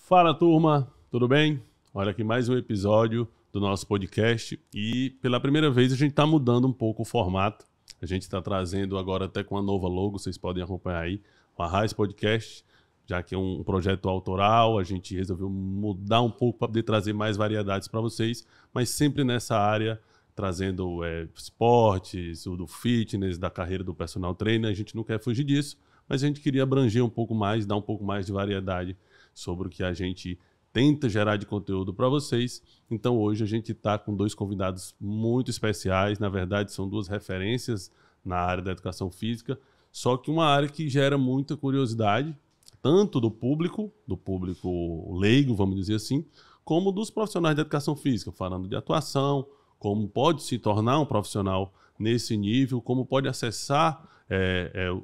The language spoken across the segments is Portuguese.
Fala, turma, tudo bem? Olha aqui mais um episódio do nosso podcast e pela primeira vez a gente está mudando um pouco o formato. A gente está trazendo agora até com uma nova logo, vocês podem acompanhar aí, o Arraiz Podcast, já que é um projeto autoral, a gente resolveu mudar um pouco para poder trazer mais variedades para vocês, mas sempre nessa área, trazendo esportes, do fitness, da carreira do personal trainer. A gente não quer fugir disso, mas a gente queria abranger um pouco mais, dar um pouco mais de variedade sobre o que a gente tenta gerar de conteúdo para vocês. Então hoje a gente está com dois convidados muito especiais, na verdade são duas referências na área da educação física, só que uma área que gera muita curiosidade, tanto do público leigo, vamos dizer assim, como dos profissionais da educação física, falando de atuação, como pode se tornar um profissional nesse nível, como pode acessar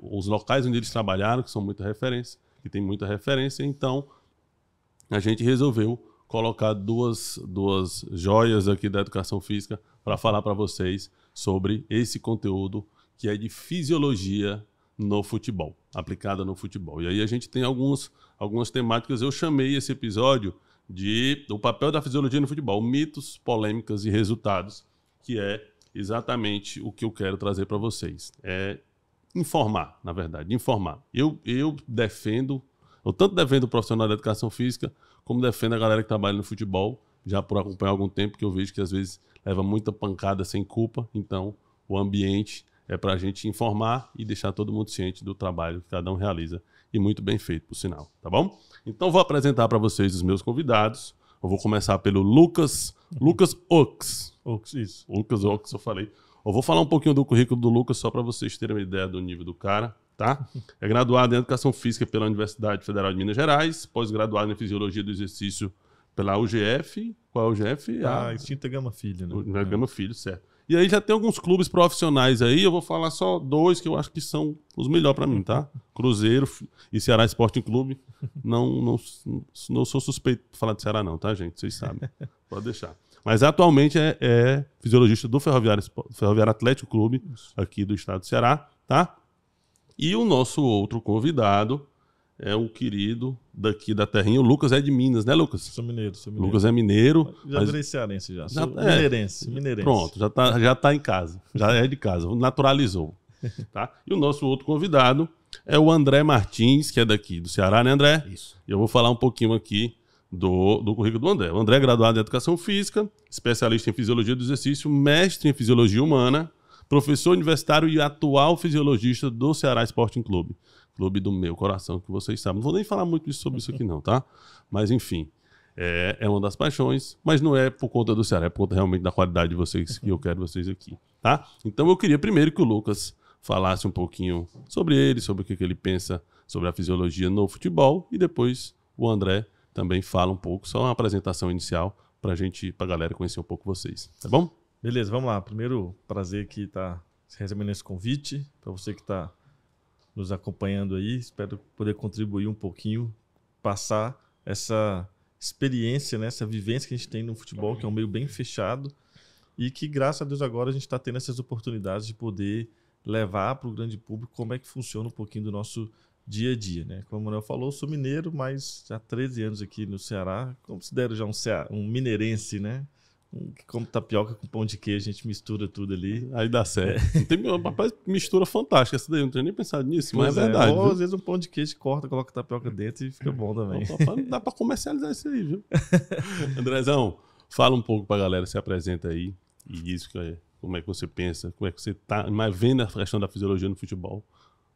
os locais onde eles trabalharam, que são muita referência, que tem muita referência. Então a gente resolveu colocar duas joias aqui da educação física para falar para vocês sobre esse conteúdo que é de fisiologia no futebol, aplicada no futebol. E aí a gente tem algumas temáticas. Eu chamei esse episódio de o papel da fisiologia no futebol, mitos, polêmicas e resultados, que é exatamente o que eu quero trazer para vocês. É informar, na verdade, informar. Eu tanto defendo o profissional da educação física, como defendo a galera que trabalha no futebol, já por acompanhar há algum tempo, que eu vejo que às vezes leva muita pancada sem culpa. Então, o ambiente é para a gente informar e deixar todo mundo ciente do trabalho que cada um realiza. E muito bem feito, por sinal, tá bom? Então, vou apresentar para vocês os meus convidados. Eu vou começar pelo Lucas Ox. Isso. Lucas Ox, eu falei. Eu vou falar um pouquinho do currículo do Lucas, só para vocês terem uma ideia do nível do cara, tá? É graduado em Educação Física pela Universidade Federal de Minas Gerais, pós-graduado em Fisiologia do Exercício pela UGF. Qual é a UGF? Extinta Gama Filho, né? Gama Filho, certo. E aí já tem alguns clubes profissionais aí, eu vou falar só dois que eu acho que são os melhores para mim, tá? Cruzeiro e Ceará Sporting Clube. Não sou suspeito de falar de Ceará não, tá, gente? Vocês sabem. Pode deixar. Mas atualmente é fisiologista do Ferroviário Atlético Clube, aqui do estado do Ceará, tá? E o nosso outro convidado é um querido daqui da terrinha. O Lucas é de Minas, né, Lucas? Sou mineiro. Lucas é mineiro. Já virei cearense já. Sou mineirense. Pronto, já tá em casa. Já é de casa, naturalizou. Tá? E o nosso outro convidado é o André Martins, que é daqui do Ceará, né, André? Isso. E eu vou falar um pouquinho aqui do currículo do André. O André é graduado em Educação Física, especialista em Fisiologia do Exercício, mestre em Fisiologia Humana, professor universitário e atual fisiologista do Ceará Sporting Clube. Clube do meu coração, que vocês sabem. Não vou nem falar muito sobre isso aqui não, tá? Mas enfim, é uma das paixões, mas não é por conta do Ceará, é por conta realmente da qualidade de vocês que eu quero vocês aqui, tá? Então eu queria primeiro que o Lucas falasse um pouquinho sobre ele, sobre o que ele pensa sobre a fisiologia no futebol, e depois o André também fala um pouco, só uma apresentação inicial pra galera conhecer um pouco vocês, tá bom? Beleza, vamos lá. Primeiro, prazer aqui estar recebendo esse convite, para você que está nos acompanhando aí. Espero poder contribuir um pouquinho, passar essa experiência, né, essa vivência que a gente tem no futebol, que é um meio bem fechado, e que, graças a Deus, agora a gente está tendo essas oportunidades de poder levar para o grande público como é que funciona um pouquinho do nosso dia a dia, né? Como o Manuel falou, sou mineiro, mas já há 13 anos aqui no Ceará, considero já um mineirense, né? Como tapioca com pão de queijo, a gente mistura tudo ali. Aí dá certo. Tem uma mistura fantástica essa daí, eu não tinha nem pensado nisso, mas é verdade. Ou às vezes um pão de queijo corta, coloca tapioca dentro e fica bom também. Dá pra comercializar isso aí, viu? Andrezão, fala um pouco pra galera, se apresenta aí e diz como é que você pensa, como é que você tá vendo a questão da fisiologia no futebol.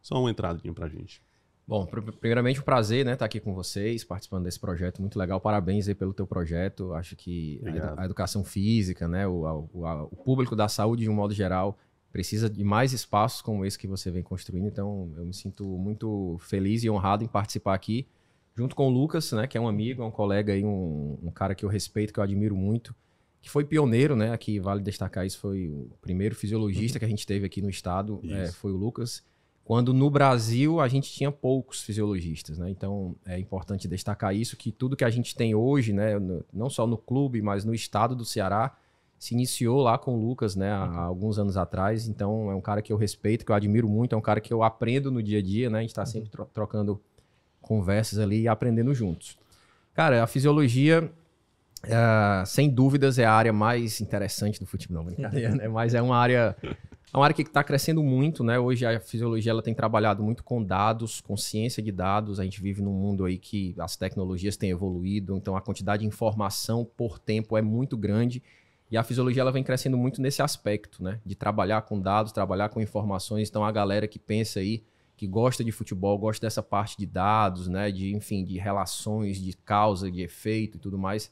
Só uma entradinha pra gente. Bom, primeiramente um prazer, né, estar aqui com vocês, participando desse projeto muito legal. Parabéns aí pelo teu projeto. Acho que a educação física, né, o público da saúde de um modo geral precisa de mais espaços como esse que você vem construindo. Então, eu me sinto muito feliz e honrado em participar aqui, junto com o Lucas, né, que é um amigo, é um colega aí, um cara que eu respeito, que eu admiro muito, que foi pioneiro, né, aqui vale destacar isso, foi o primeiro fisiologista que a gente teve aqui no estado, foi o Lucas. Quando no Brasil a gente tinha poucos fisiologistas, né? Então é importante destacar isso, que tudo que a gente tem hoje, né, não só no clube, mas no estado do Ceará, se iniciou lá com o Lucas, né, há alguns anos atrás. Então é um cara que eu respeito, que eu admiro muito, é um cara que eu aprendo no dia a dia, né? A gente está sempre trocando conversas ali e aprendendo juntos. Cara, a fisiologia, sem dúvidas, é a área mais interessante do futebol. Não, brincadeira, né? Mas é uma área que está crescendo muito, né? Hoje a fisiologia ela tem trabalhado muito com dados, com ciência de dados. A gente vive num mundo aí que as tecnologias têm evoluído, então a quantidade de informação por tempo é muito grande. E a fisiologia ela vem crescendo muito nesse aspecto, né? De trabalhar com dados, trabalhar com informações. Então a galera que pensa aí, que gosta de futebol, gosta dessa parte de dados, né? Enfim, de relações, de causa, de efeito e tudo mais.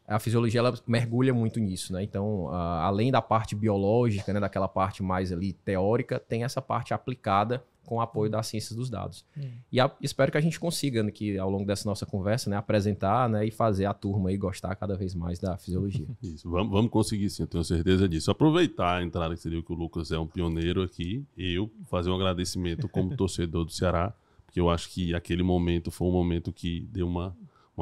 A fisiologia ela mergulha muito nisso, né? Então, além da parte biológica, né, daquela parte mais ali teórica, tem essa parte aplicada com o apoio das ciências dos dados. E espero que a gente consiga, né, que ao longo dessa nossa conversa, né, apresentar, né, e fazer a turma aí gostar cada vez mais da fisiologia. Isso, vamos conseguir sim, eu tenho certeza disso. Aproveitar a entrada que você deu, que o Lucas é um pioneiro aqui, eu fazer um agradecimento como torcedor do Ceará, porque eu acho que aquele momento foi um momento que deu uma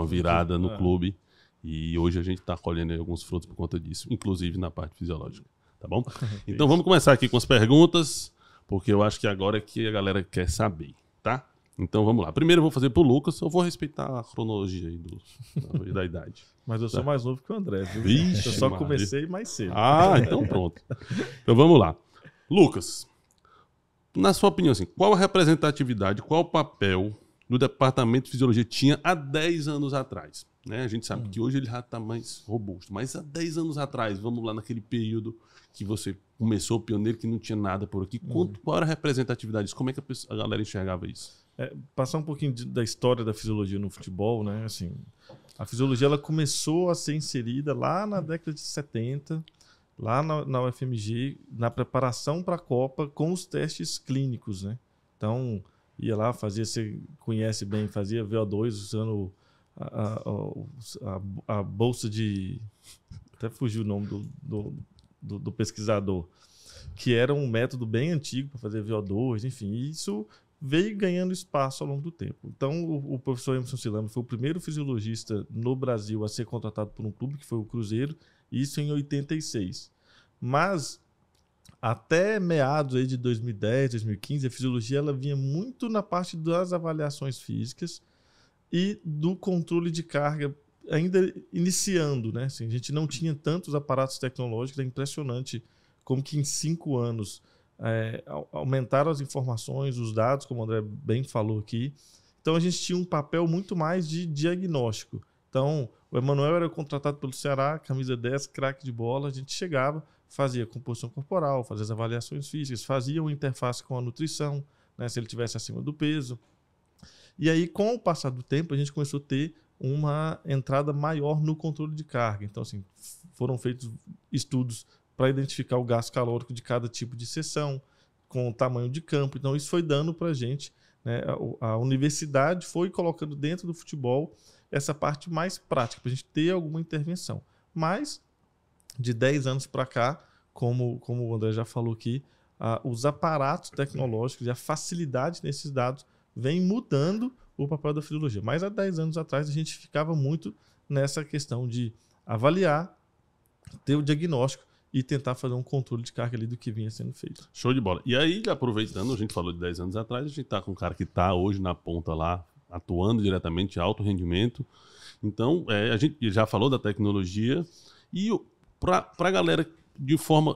virada no clube. E hoje a gente está colhendo alguns frutos por conta disso, inclusive na parte fisiológica, tá bom? Então vamos começar aqui com as perguntas, porque eu acho que agora é que a galera quer saber, tá? Então vamos lá. Primeiro eu vou fazer pro Lucas, eu vou respeitar a cronologia aí da idade. Mas eu sou mais novo que o André, viu? Vixe, eu só comecei mais cedo. Então pronto. Então vamos lá. Lucas, na sua opinião, assim, qual a representatividade, qual o papel do Departamento de Fisiologia tinha há 10 anos atrás? Né? A gente sabe que hoje ele já está mais robusto, mas há 10 anos atrás, vamos lá naquele período que você começou, pioneiro, que não tinha nada por aqui, qual era a representatividade disso? Como é que a galera enxergava isso? Passar um pouquinho da história da fisiologia no futebol, né? Assim, a fisiologia ela começou a ser inserida lá na década de 70, lá na UFMG, na preparação para a Copa com os testes clínicos, né? Então, ia lá, você conhece bem, fazia VO2 usando a bolsa de... Até fugiu o nome do pesquisador. Que era um método bem antigo para fazer VO2, enfim. E isso veio ganhando espaço ao longo do tempo. Então, o professor Emerson Silame foi o primeiro fisiologista no Brasil a ser contratado por um clube, que foi o Cruzeiro, isso em 86. Mas, até meados aí de 2010, 2015, a fisiologia ela vinha muito na parte das avaliações físicas e do controle de carga, ainda iniciando, né? Assim, a gente não tinha tantos aparatos tecnológicos, é impressionante como que em 5 anos aumentaram as informações, os dados, como o André bem falou aqui. Então a gente tinha um papel muito mais de diagnóstico. Então o Emanuel era contratado pelo Ceará, camisa 10, craque de bola, a gente chegava, fazia composição corporal, fazia as avaliações físicas, fazia uma interface com a nutrição, né, se ele estivesse acima do peso. E aí, com o passar do tempo, a gente começou a ter uma entrada maior no controle de carga. Então, assim, foram feitos estudos para identificar o gasto calórico de cada tipo de sessão, com o tamanho de campo. Então, isso foi dando para a gente, né, a universidade foi colocando dentro do futebol essa parte mais prática, para a gente ter alguma intervenção. Mas, de 10 anos para cá, como o André já falou aqui, os aparatos tecnológicos e a facilidade nesses dados vem mudando o papel da fisiologia. Mas há 10 anos atrás a gente ficava muito nessa questão de avaliar, ter o diagnóstico e tentar fazer um controle de carga ali do que vinha sendo feito. Show de bola. E aí, aproveitando, a gente falou de 10 anos atrás, a gente está com um cara que está hoje na ponta lá, atuando diretamente, alto rendimento. Então, a gente já falou da tecnologia e para a galera,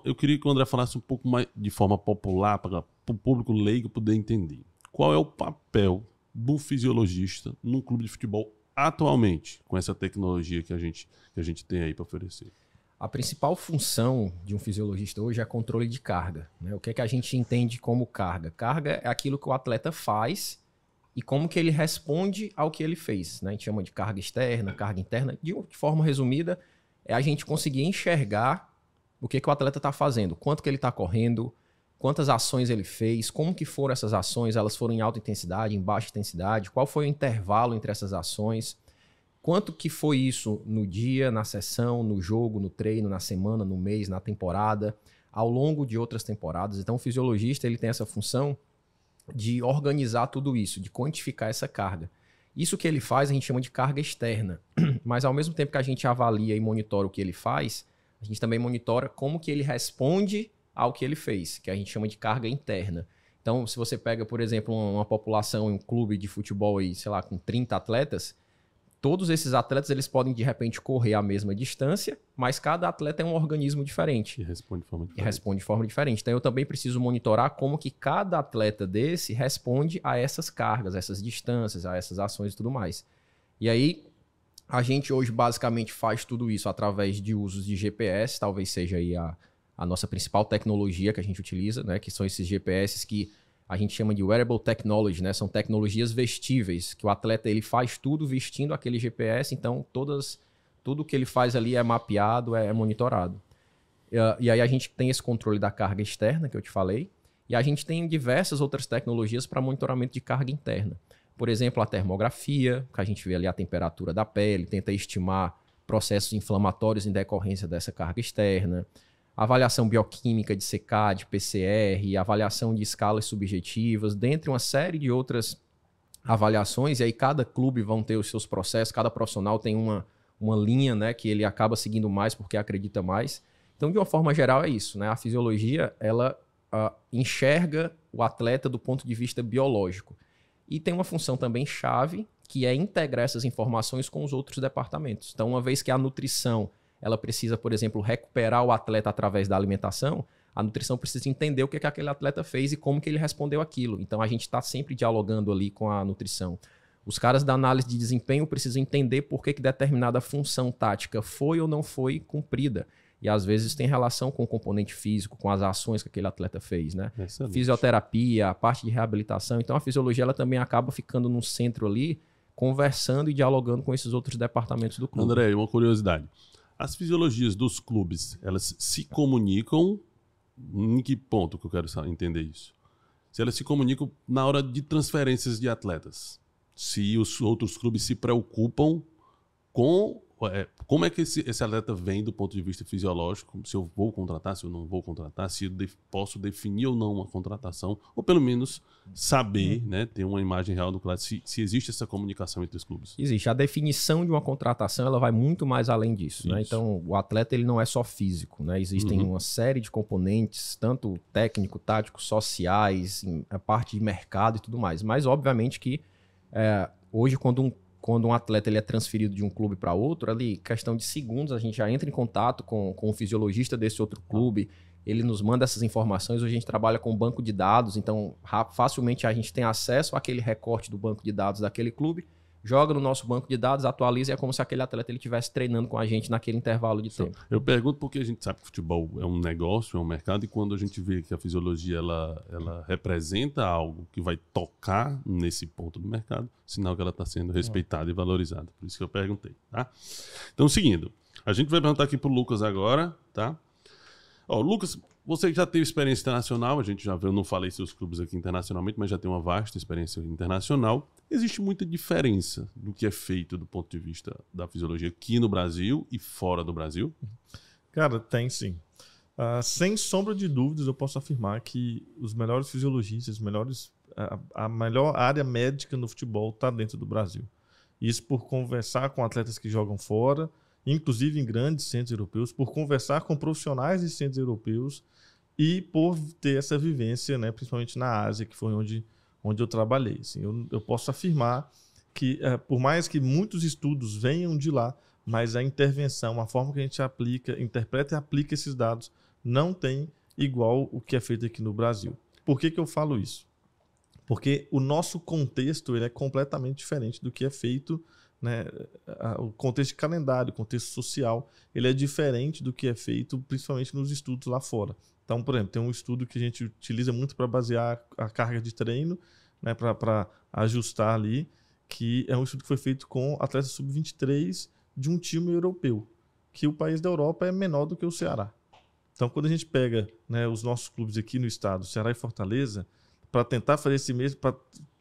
eu queria que o André falasse um pouco mais de forma popular, para o público leigo poder entender. Qual é o papel do fisiologista num clube de futebol atualmente, com essa tecnologia que a gente tem aí para oferecer? A principal função de um fisiologista hoje é controle de carga, né? O que é que a gente entende como carga? Carga é aquilo que o atleta faz e como que ele responde ao que ele fez, né? A gente chama de carga externa, carga interna. De forma resumida, é a gente conseguir enxergar o que o atleta está fazendo, quanto que ele está correndo, quantas ações ele fez, como que foram essas ações, elas foram em alta intensidade, em baixa intensidade, qual foi o intervalo entre essas ações, quanto que foi isso no dia, na sessão, no jogo, no treino, na semana, no mês, na temporada, ao longo de outras temporadas. Então o fisiologista ele tem essa função de organizar tudo isso, de quantificar essa carga. Isso que ele faz a gente chama de carga externa, mas ao mesmo tempo que a gente avalia e monitora o que ele faz, a gente também monitora como que ele responde ao que ele fez, que a gente chama de carga interna. Então, se você pega, por exemplo, uma população, um clube de futebol aí, sei lá, com 30 atletas, todos esses atletas eles podem, de repente, correr a mesma distância, mas cada atleta é um organismo diferente. E responde de forma diferente. Então, eu também preciso monitorar como que cada atleta desse responde a essas cargas, a essas distâncias, a essas ações e tudo mais. E aí, a gente hoje basicamente faz tudo isso através de usos de GPS, talvez seja aí a nossa principal tecnologia que a gente utiliza, né? Que são esses GPS que a gente chama de wearable technology, né? São tecnologias vestíveis, que o atleta ele faz tudo vestindo aquele GPS, então tudo que ele faz ali é mapeado, é monitorado. E aí a gente tem esse controle da carga externa, que eu te falei, e a gente tem diversas outras tecnologias para monitoramento de carga interna. Por exemplo, a termografia, que a gente vê ali a temperatura da pele, tenta estimar processos inflamatórios em decorrência dessa carga externa. Avaliação bioquímica de CK, de PCR, avaliação de escalas subjetivas, dentre uma série de outras avaliações. E aí cada clube vão ter os seus processos, cada profissional tem uma linha, né, que ele acaba seguindo mais porque acredita mais. Então, de uma forma geral, é isso, né? A fisiologia, ela enxerga o atleta do ponto de vista biológico. E tem uma função também chave, que é integrar essas informações com os outros departamentos. Então, uma vez que a nutrição ela precisa, por exemplo, recuperar o atleta através da alimentação, a nutrição precisa entender o que aquele atleta fez e como que ele respondeu aquilo. Então, a gente está sempre dialogando ali com a nutrição. Os caras da análise de desempenho precisam entender por que determinada função tática foi ou não foi cumprida. E, às vezes, tem relação com o componente físico, com as ações que aquele atleta fez, né? Excelente. Fisioterapia, a parte de reabilitação. Então, a fisiologia ela também acaba ficando no centro ali, conversando e dialogando com esses outros departamentos do clube. André, uma curiosidade. As fisiologias dos clubes, elas se comunicam em que ponto que eu quero entender isso? Se elas se comunicam na hora de transferências de atletas. Se os outros clubes se preocupam com como é que esse atleta vem do ponto de vista fisiológico, se eu vou contratar, se eu não vou contratar, se eu posso definir ou não uma contratação, ou pelo menos saber, né, ter uma imagem real do clube, se existe essa comunicação entre os clubes. Existe. A definição de uma contratação ela vai muito mais além disso. Né? Então, o atleta ele não é só físico. Né? Existem uma série de componentes, tanto técnico, tático, sociais, a parte de mercado e tudo mais. Mas, obviamente, que hoje, quando um atleta ele é transferido de um clube para outro, ali, questão de segundos, a gente já entra em contato com o fisiologista desse outro clube, ele nos manda essas informações, hoje a gente trabalha com banco de dados, então facilmente a gente tem acesso àquele recorte do banco de dados daquele clube, joga no nosso banco de dados, atualiza e é como se aquele atleta ele estivesse treinando com a gente naquele intervalo de tempo. Eu pergunto porque a gente sabe que o futebol é um negócio, é um mercado, e quando a gente vê que a fisiologia ela representa algo que vai tocar nesse ponto do mercado, sinal que ela está sendo respeitada e valorizada. Por isso que eu perguntei. Tá? Então, seguindo, a gente vai perguntar aqui para o Lucas agora, tá? Lucas, você já teve experiência internacional, a gente já viu, eu não falei seus clubes aqui internacionalmente, mas já tem uma vasta experiência internacional. Existe muita diferença do que é feito do ponto de vista da fisiologia aqui no Brasil e fora do Brasil? Cara, tem sim. Sem sombra de dúvidas, eu posso afirmar que os melhores fisiologistas, a melhor área médica no futebol está dentro do Brasil. Isso por conversar com atletas que jogam fora, inclusive em grandes centros europeus, por conversar com profissionais de centros europeus e por ter essa vivência, né, principalmente na Ásia, que foi onde eu trabalhei. Assim, eu posso afirmar que, por mais que muitos estudos venham de lá, mas a intervenção, a forma que a gente interpreta e aplica esses dados, não tem igual o que é feito aqui no Brasil. Por que eu falo isso? Porque o nosso contexto ele é completamente diferente do que é feito, né? O contexto de calendário, o contexto social, ele é diferente do que é feito principalmente nos estudos lá fora. Então, por exemplo, tem um estudo que a gente utiliza muito para basear a carga de treino, né, para ajustar ali, que é um estudo que foi feito com atletas sub-23 de um time europeu, que o país da Europa é menor do que o Ceará. Então, quando a gente pega, né, os nossos clubes aqui no estado, Ceará e Fortaleza, para tentar fazer esse mesmo, para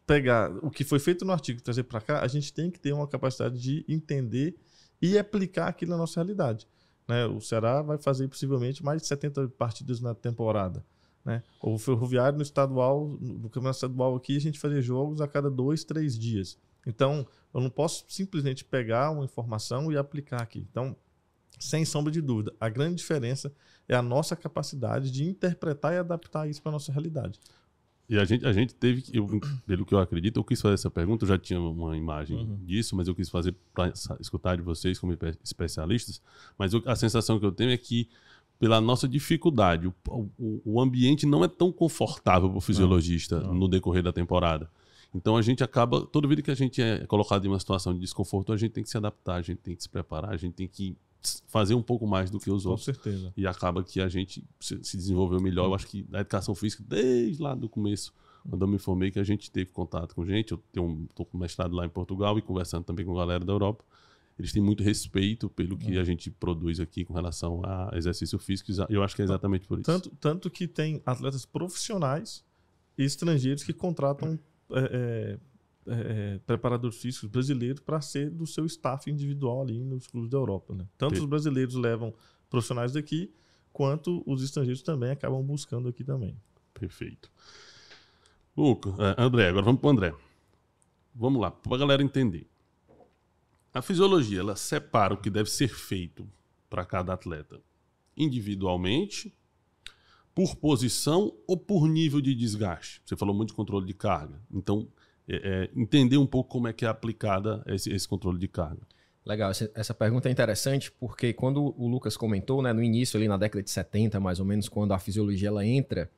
pegar o que foi feito no artigo e trazer para cá, a gente tem que ter uma capacidade de entender e aplicar aquilo na nossa realidade. Né? O Ceará vai fazer possivelmente mais de 70 partidas na temporada. Né? O Ferroviário no campeonato estadual aqui, a gente fazia jogos a cada 2, 3 dias. Então, eu não posso simplesmente pegar uma informação e aplicar aqui. Então, sem sombra de dúvida, a grande diferença é a nossa capacidade de interpretar e adaptar isso para a nossa realidade. E a gente teve, pelo que eu acredito, eu quis fazer essa pergunta, eu já tinha uma imagem disso, mas eu quis fazer para escutar de vocês como especialistas, mas a sensação que eu tenho é que, pela nossa dificuldade, o ambiente não é tão confortável para o fisiologista no decorrer da temporada. Então a gente acaba, toda vida que a gente é colocado em uma situação de desconforto, a gente tem que se adaptar, a gente tem que se preparar, a gente tem que fazer um pouco mais do que os outros. Com certeza. E acaba que a gente se desenvolveu melhor. Eu acho que a educação física, desde lá do começo, quando eu me formei, que a gente teve contato com gente, eu estou com mestrado lá em Portugal e conversando também com a galera da Europa, eles têm muito respeito pelo que a gente produz aqui com relação a exercício físico. Eu acho que é exatamente por isso. Tanto que tem atletas profissionais e estrangeiros que contratam preparadores físicos brasileiros para ser do seu staff individual ali nos clubes da Europa, né? Tanto os brasileiros levam profissionais daqui, quanto os estrangeiros também acabam buscando aqui também. Perfeito. André, agora vamos para o André. Vamos lá, para a galera entender. A fisiologia, ela separa o que deve ser feito para cada atleta individualmente, por posição ou por nível de desgaste? Você falou muito de controle de carga. Então, entender um pouco como é que é aplicada esse controle de carga. Legal, essa pergunta é interessante porque quando o Lucas comentou, né, no início, ali na década de 70, mais ou menos, quando a fisiologia ela entra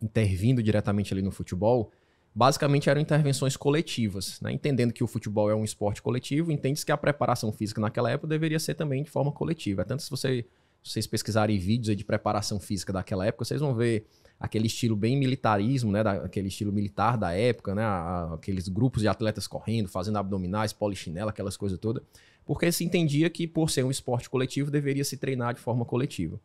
intervindo diretamente ali no futebol, basicamente eram intervenções coletivas, né? Entendendo que o futebol é um esporte coletivo, entende-se que a preparação física naquela época deveria ser também de forma coletiva. Tanto se vocês pesquisarem vídeos aí de preparação física daquela época, vocês vão ver aquele estilo bem militarismo, né? Aquele estilo militar da época, né? Aqueles grupos de atletas correndo, fazendo abdominais, polichinela, aquelas coisas todas. Porque se entendia que, por ser um esporte coletivo, deveria se treinar de forma coletiva.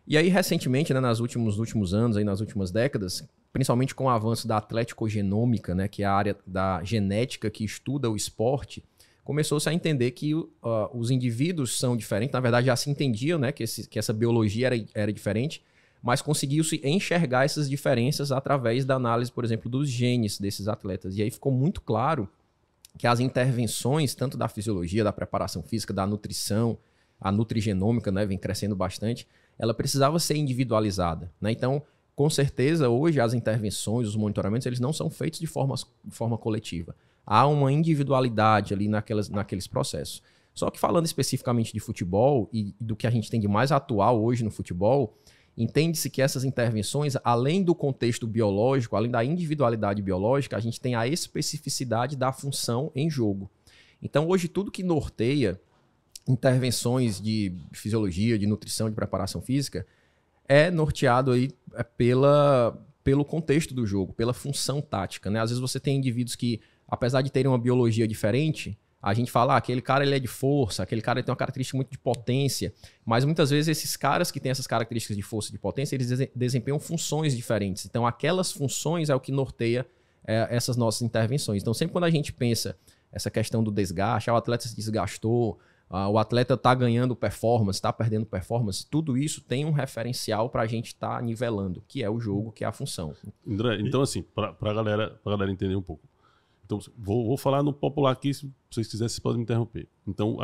E aí, recentemente, né, nos últimos anos, aí, nas últimas décadas, principalmente com o avanço da atleticogenômica, né, que é a área da genética que estuda o esporte, começou-se a entender que os indivíduos são diferentes. Na verdade, já se entendia, né, que essa biologia era diferente, mas conseguiu-se enxergar essas diferenças através da análise, por exemplo, dos genes desses atletas. E aí ficou muito claro que as intervenções, tanto da fisiologia, da preparação física, da nutrição, a nutrigenômica, né, vem crescendo bastante, ela precisava ser individualizada, né? Então, com certeza, hoje as intervenções, os monitoramentos, eles não são feitos de forma coletiva. Há uma individualidade ali naqueles processos. Só que falando especificamente de futebol e do que a gente tem de mais atual hoje no futebol, entende-se que essas intervenções, além do contexto biológico, além da individualidade biológica, a gente tem a especificidade da função em jogo. Então, hoje, tudo que norteia intervenções de fisiologia, de nutrição, de preparação física, é norteado aí pelo contexto do jogo, pela função tática, né? Às vezes você tem indivíduos que, apesar de terem uma biologia diferente, a gente fala, aquele cara ele é de força, aquele cara ele tem uma característica muito de potência, mas muitas vezes esses caras que têm essas características de força e de potência, eles desempenham funções diferentes. Então, aquelas funções é o que norteia essas nossas intervenções. Então, sempre quando a gente pensa essa questão do desgaste, o atleta se desgastou, o atleta está ganhando performance, está perdendo performance, tudo isso tem um referencial para a gente estar nivelando, que é o jogo, que é a função. André, então assim, para a galera entender um pouco. Então, vou falar no popular aqui, se vocês quiserem, vocês podem me interromper. Então,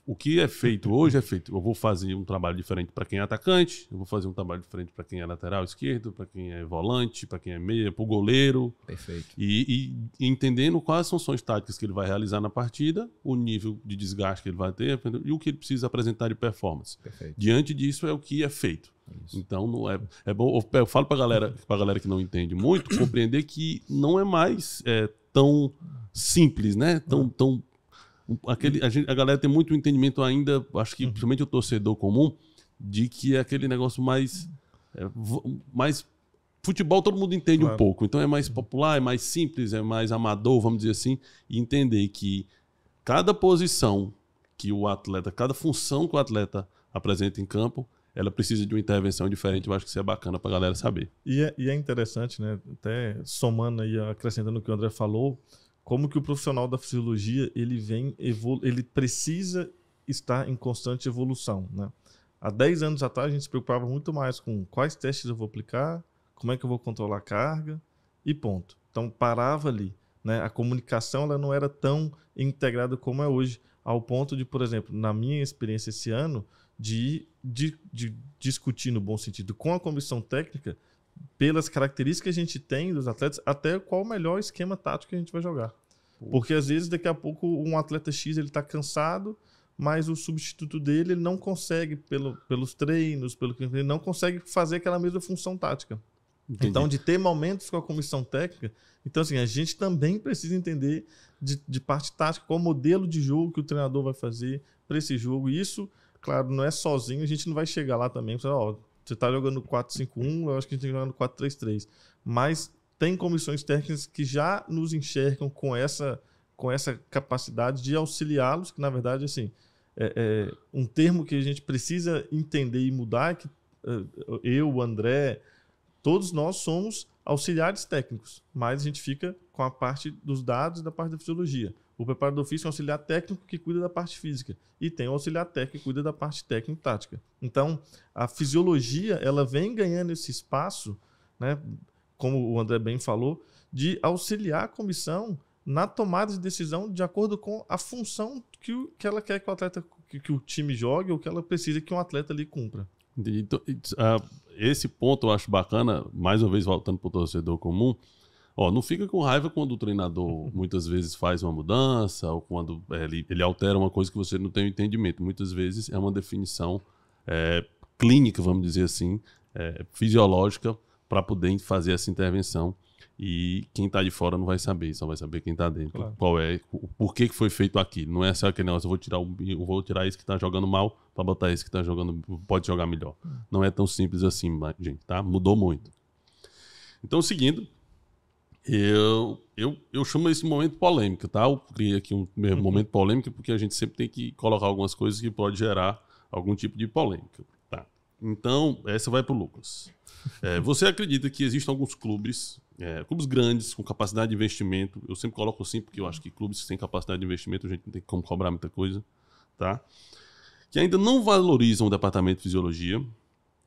o que é feito hoje é feito. Eu vou fazer um trabalho diferente para quem é atacante, eu vou fazer um trabalho diferente para quem é lateral esquerdo, para quem é volante, para quem é meia, para o goleiro. Perfeito. E entendendo quais as funções táticas que ele vai realizar na partida, o nível de desgaste que ele vai ter e o que ele precisa apresentar de performance. Perfeito. Diante disso é o que é feito. Isso. Então, não é bom. Eu falo para a galera que não entende muito, compreender que não é mais tão simples, né? A galera tem muito entendimento ainda, acho que principalmente o torcedor comum, de que é aquele negócio mais futebol todo mundo entende um pouco, então é mais popular, é mais simples, é mais amador, vamos dizer assim, e entender que cada posição que o atleta, cada função que o atleta apresenta em campo, ela precisa de uma intervenção diferente. Eu acho que isso é bacana para a galera saber. E é interessante, né? Até somando aí, acrescentando o que o André falou, como que o profissional da fisiologia ele precisa estar em constante evolução, né? Há 10 anos atrás a gente se preocupava muito mais com quais testes eu vou aplicar, como é que eu vou controlar a carga e ponto. Então parava ali, né? A comunicação ela não era tão integrada como é hoje, ao ponto de, por exemplo, na minha experiência esse ano, de discutir no bom sentido com a comissão técnica pelas características que a gente tem dos atletas, até qual o melhor esquema tático que a gente vai jogar. Porque às vezes, daqui a pouco, um atleta X ele está cansado, mas o substituto dele ele não consegue, pelos treinos, ele não consegue fazer aquela mesma função tática. Entendi. Então, de ter momentos com a comissão técnica, então assim, a gente também precisa entender de parte tática, qual o modelo de jogo que o treinador vai fazer para esse jogo. E isso, claro, não é sozinho, a gente não vai chegar lá também, você está jogando 4-5-1, eu acho que a gente tem que jogar no 4-3-3. Mas tem comissões técnicas que já nos enxergam com essa capacidade de auxiliá-los, que na verdade, assim, um termo que a gente precisa entender e mudar é que eu, o André, todos nós somos auxiliares técnicos, mas a gente fica com a parte dos dados e da parte da fisiologia. O preparador físico é um auxiliar técnico que cuida da parte física e tem o auxiliar técnico que cuida da parte técnico-tática. Então, a fisiologia ela vem ganhando esse espaço, né, como o André bem falou, de auxiliar a comissão na tomada de decisão de acordo com a função que ela quer que o atleta, que o time jogue ou que ela precisa que um atleta ali cumpra. Então, esse ponto eu acho bacana, mais uma vez voltando para o torcedor comum. Não fica com raiva quando o treinador muitas vezes faz uma mudança ou quando ele altera uma coisa que você não tem entendimento. Muitas vezes é uma definição clínica, vamos dizer assim, fisiológica, para poder fazer essa intervenção. E quem está de fora não vai saber, só vai saber quem está dentro. Claro. Por que foi feito aquilo. Não é só aquele negócio, eu vou tirar esse que está jogando mal para botar esse que está jogando, pode jogar melhor. Não é tão simples assim, gente, tá? Mudou muito. Então, seguindo, eu chamo esse momento polêmico, tá? Eu criei aqui um momento polêmico porque a gente sempre tem que colocar algumas coisas que pode gerar algum tipo de polêmica, tá? Então, essa vai para o Lucas. Você acredita que existem alguns clubes grandes, com capacidade de investimento? Eu sempre coloco assim, porque eu acho que clubes sem capacidade de investimento, a gente não tem como cobrar muita coisa, tá? Que ainda não valorizam o departamento de fisiologia,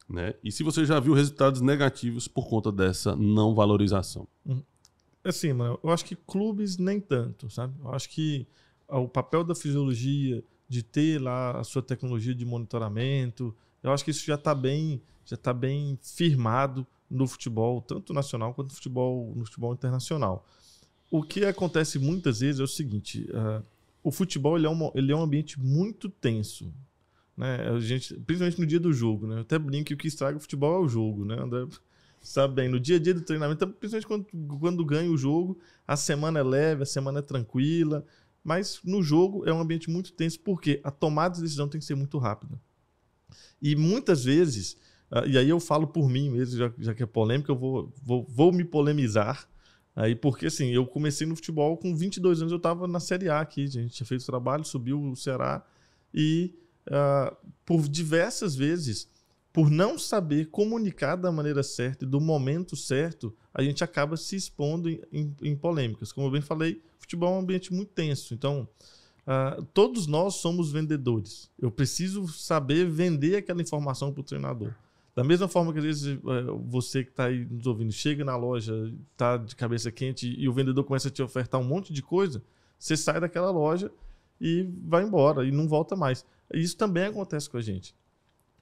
né? E se você já viu resultados negativos por conta dessa não valorização? Assim, mano, eu acho que clubes nem tanto, sabe? Eu acho que o papel da fisiologia, de ter lá a sua tecnologia de monitoramento, eu acho que isso já está bem firmado no futebol, tanto nacional quanto no futebol internacional. O que acontece muitas vezes é o seguinte, o futebol ele é um ambiente muito tenso, né? Principalmente no dia do jogo, né? Eu até brinco que o que estraga o futebol é o jogo, né, André? Sabe bem, no dia a dia do treinamento, principalmente quando ganha o jogo, a semana é leve, a semana é tranquila, mas no jogo é um ambiente muito tenso, porque a tomada de decisão tem que ser muito rápida. E muitas vezes, e aí eu falo por mim mesmo, já que é polêmica, eu vou me polemizar, aí, porque assim, eu comecei no futebol com 22 anos, eu estava na Série A aqui, a gente tinha feito trabalho, subiu o Ceará, e por diversas vezes, por não saber comunicar da maneira certa e do momento certo, a gente acaba se expondo em polêmicas. Como eu bem falei, futebol é um ambiente muito tenso. Então, todos nós somos vendedores. Eu preciso saber vender aquela informação para o treinador. Da mesma forma que às vezes você que está aí nos ouvindo, chega na loja, está de cabeça quente e o vendedor começa a te ofertar um monte de coisa, você sai daquela loja e vai embora e não volta mais. Isso também acontece com a gente.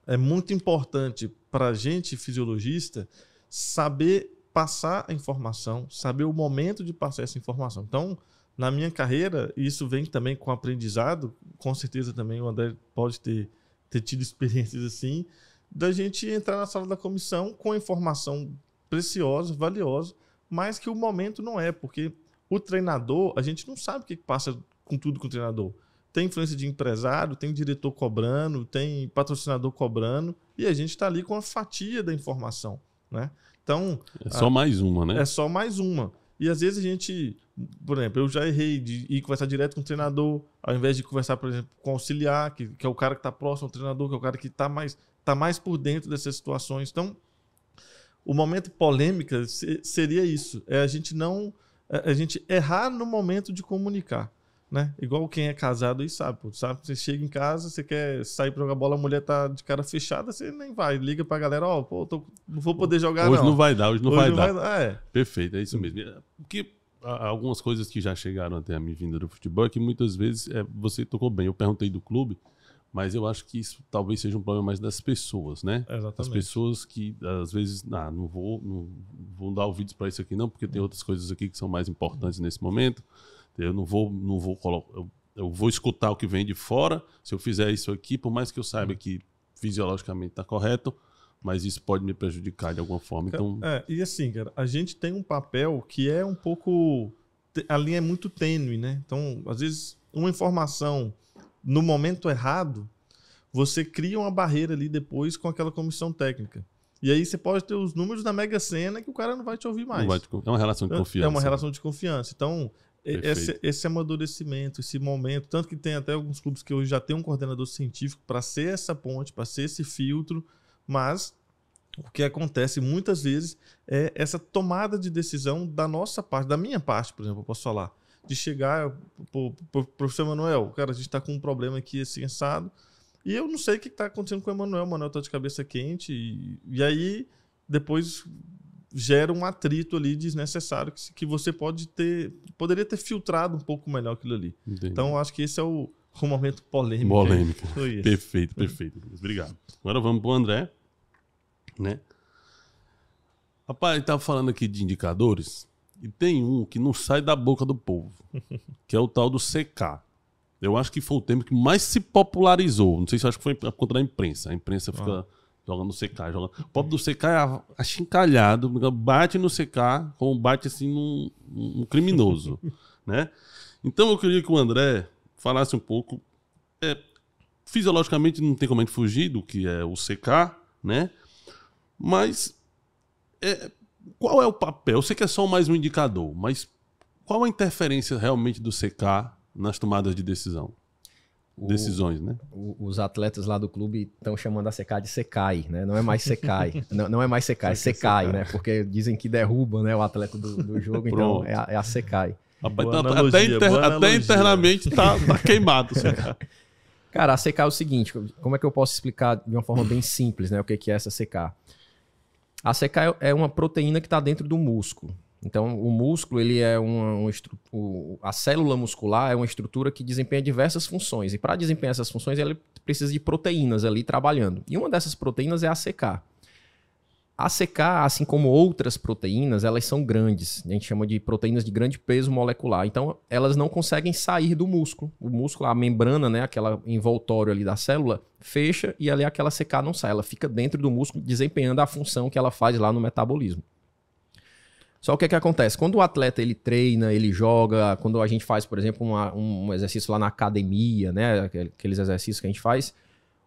É muito importante para a gente, fisiologista, saber passar a informação, saber o momento de passar essa informação. Então, na minha carreira, isso vem também com aprendizado, com certeza também o André pode ter tido experiências assim, da gente entrar na sala da comissão com informação preciosa, valiosa, mas que o momento não é, porque o treinador, a gente não sabe o que passa com tudo com o treinador. Tem influência de empresário, tem diretor cobrando, tem patrocinador cobrando, e a gente está ali com a fatia da informação, né? Então, é só mais uma, né? É só mais uma. E às vezes a gente, por exemplo, eu já errei de ir conversar direto com o treinador, ao invés de conversar, por exemplo, com o auxiliar, que é o cara que está próximo ao treinador, que é o cara que está mais por dentro dessas situações. Então, o momento polêmica seria isso, a gente errar no momento de comunicar. Né? Igual quem é casado aí sabe, você chega em casa, você quer sair para jogar bola, a mulher tá de cara fechada, você nem vai, liga pra galera, não vou poder jogar hoje não. Não vai dar, hoje não vai dar. Perfeito, é isso mesmo. Porque algumas coisas que já chegaram até a minha vinda do futebol é que muitas vezes, você tocou bem, eu perguntei do clube, Mas eu acho que isso talvez seja um problema mais das pessoas, né? Exatamente. As pessoas que, às vezes, não vou dar ouvidos para isso aqui não, porque tem outras coisas aqui que são mais importantes nesse momento. Eu não vou colocar... Eu vou escutar o que vem de fora. Se eu fizer isso aqui, por mais que eu saiba que fisiologicamente está correto, mas isso pode me prejudicar de alguma forma. Então... E assim, cara, a gente tem um papel que é um pouco... A linha é muito tênue, né? Então, às vezes, uma informação no momento errado, você cria uma barreira ali depois com aquela comissão técnica. E aí você pode ter os números da Mega Sena que o cara não vai te ouvir mais. É uma relação de confiança. É uma relação de confiança. Então, esse amadurecimento, esse momento, tanto que tem até alguns clubes que hoje já tem um coordenador científico para ser essa ponte, para ser esse filtro, mas o que acontece muitas vezes é essa tomada de decisão da nossa parte, da minha parte, por exemplo, eu posso falar, de chegar pro professor Emanuel, cara, a gente está com um problema aqui assim, assado, e eu não sei o que está acontecendo com o Emanuel está de cabeça quente, e aí depois gera um atrito ali desnecessário que você poderia ter filtrado um pouco melhor aquilo ali. Entendi. Então, eu acho que esse é o momento polêmico. Polêmica. Perfeito. Obrigado. Agora vamos pro André, né? Rapaz, ele estava falando aqui de indicadores e tem um que não sai da boca do povo, que é o tal do CK. Eu acho que foi o termo que mais se popularizou. Não sei se acho que foi contra a imprensa. A imprensa fica jogando CK. O pobre do CK é achincalhado, bate no CK como bate assim num criminoso, né? Então eu queria que o André falasse um pouco. Fisiologicamente não tem como a gente fugir do que é o CK, né? Mas qual é o papel? Eu sei que é só mais um indicador, mas qual a interferência realmente do CK nas tomadas de decisão? Decisões, né? Os atletas lá do clube estão chamando a CK de Secai, né? Não é mais Secai. não é mais Secai, é Secai, né? Porque dizem que derruba, né, o atleta do jogo, então é a Secai. Rapaz, até internamente tá queimado o CK. Cara, a CK é o seguinte, como é que eu posso explicar de uma forma bem simples, né, o que é essa CK? A CK é uma proteína que está dentro do músculo. Então, o músculo, ele é a célula muscular é uma estrutura que desempenha diversas funções. E para desempenhar essas funções, ela precisa de proteínas ali trabalhando. E uma dessas proteínas é a CK. A CK, assim como outras proteínas, elas são grandes. A gente chama de proteínas de grande peso molecular. Então, elas não conseguem sair do músculo. O músculo, a membrana, né, aquela envoltório ali da célula, fecha e ali aquela CK não sai. Ela fica dentro do músculo desempenhando a função que ela faz lá no metabolismo. Só que o que acontece? Quando o atleta ele treina, ele joga, quando a gente faz, por exemplo, um exercício lá na academia, né, aqueles exercícios que a gente faz,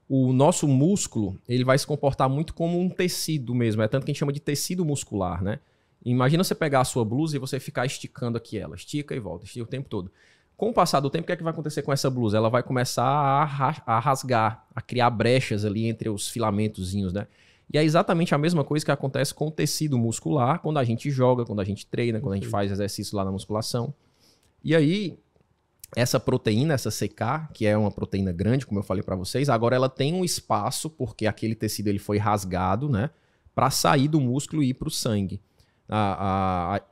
o nosso músculo ele vai se comportar muito como um tecido mesmo, é tanto que a gente chama de tecido muscular, né? Imagina você pegar a sua blusa e você ficar esticando aqui ela, estica e volta, estica o tempo todo. Com o passar do tempo, o que é que vai acontecer com essa blusa? Ela vai começar a rasgar, a criar brechas ali entre os filamentozinhos, né? E é exatamente a mesma coisa que acontece com o tecido muscular quando a gente joga, quando a gente treina, quando a gente faz exercício lá na musculação. E aí, essa proteína, essa CK, que é uma proteína grande, como eu falei para vocês, agora ela tem um espaço, porque aquele tecido ele foi rasgado, né, para sair do músculo e ir para o sangue.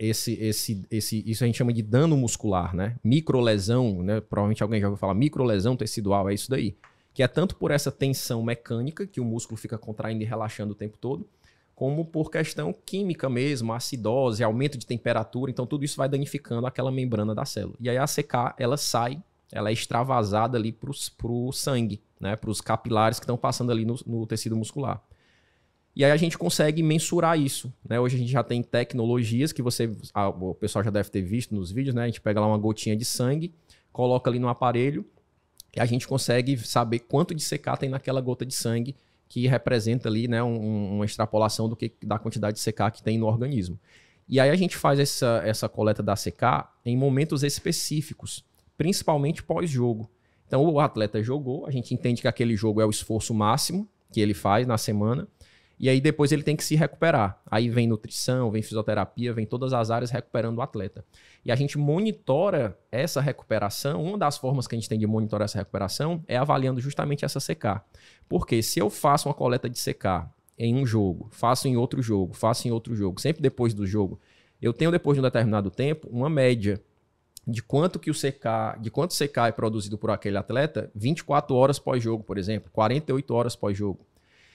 Isso a gente chama de dano muscular, né? Microlesão, né? Provavelmente alguém já ouviu falar microlesão tecidual, é isso daí. Que é tanto por essa tensão mecânica, que o músculo fica contraindo e relaxando o tempo todo, como por questão química mesmo, acidose, aumento de temperatura, então tudo isso vai danificando aquela membrana da célula. E aí a CK, ela sai, ela é extravasada ali para o sangue, né, para os capilares que estão passando ali no tecido muscular. E aí a gente consegue mensurar isso, né? Hoje a gente já tem tecnologias que o pessoal já deve ter visto nos vídeos, né? A gente pega lá uma gotinha de sangue, coloca ali no aparelho, e a gente consegue saber quanto de CK tem naquela gota de sangue, que representa ali, né, uma extrapolação da quantidade de CK que tem no organismo. E aí a gente faz essa coleta da CK em momentos específicos, principalmente pós-jogo. Então o atleta jogou, a gente entende que aquele jogo é o esforço máximo que ele faz na semana, e aí depois ele tem que se recuperar. Aí vem nutrição, vem fisioterapia, vem todas as áreas recuperando o atleta. E a gente monitora essa recuperação, uma das formas que a gente tem de monitorar essa recuperação é avaliando justamente essa CK. Porque se eu faço uma coleta de CK em um jogo, faço em outro jogo, sempre depois do jogo, eu tenho depois de um determinado tempo uma média. de quanto CK é produzido por aquele atleta 24 horas pós-jogo, por exemplo, 48 horas pós-jogo.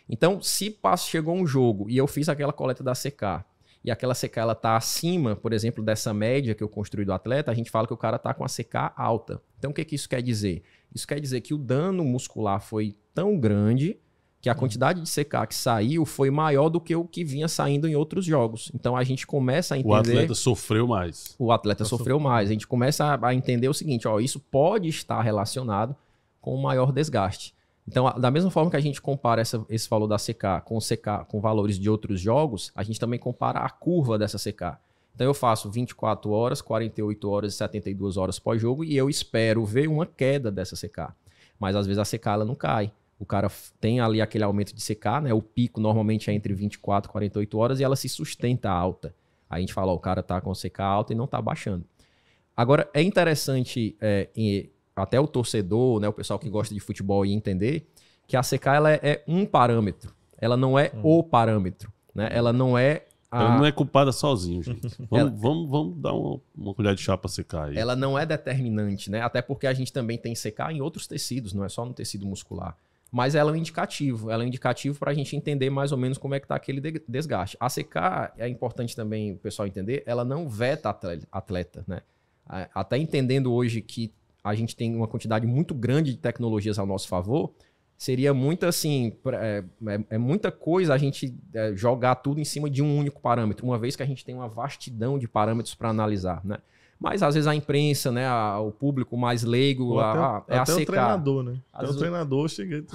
Então, se chegou um jogo e eu fiz aquela coleta da CK e aquela CK está acima, por exemplo, dessa média que eu construí do atleta, a gente fala que o cara está com a CK alta. Então, o que isso quer dizer? Isso quer dizer que o dano muscular foi tão grande que a quantidade de CK que saiu foi maior do que o que vinha saindo em outros jogos. Então, a gente começa a entender... O atleta sofreu mais. O atleta sofreu mais. A gente começa a entender o seguinte, ó, isso pode estar relacionado com o maior desgaste. Então, da mesma forma que a gente compara esse valor da CK com valores de outros jogos, a gente também compara a curva dessa CK. Então, eu faço 24 horas, 48 horas e 72 horas pós-jogo e eu espero ver uma queda dessa CK. Mas, às vezes, a CK ela não cai. O cara tem ali aquele aumento de CK, né? O pico normalmente é entre 24 e 48 horas e ela se sustenta alta. Aí a gente fala, ó, o cara tá com CK alta e não tá baixando. Agora, é interessante... até o torcedor, né, o pessoal que gosta de futebol e entender que a CK ela é um parâmetro, ela não é o parâmetro, né? Ela não é ela não é culpada sozinho, gente. Vamos dar uma colher de chá para CK aí. Ela não é determinante, né? Até porque a gente também tem CK em outros tecidos, não é só no tecido muscular. Mas ela é um indicativo. Ela é um indicativo para a gente entender mais ou menos como é que está aquele desgaste. A CK, é importante também o pessoal entender, ela não veta atleta, né? Até entendendo hoje que a gente tem uma quantidade muito grande de tecnologias ao nosso favor, seria muito assim, muita coisa a gente jogar tudo em cima de um único parâmetro, uma vez que a gente tem uma vastidão de parâmetros para analisar, né? Mas às vezes a imprensa, né, o público mais leigo, até a CK. O treinador, né? Até o treinador chega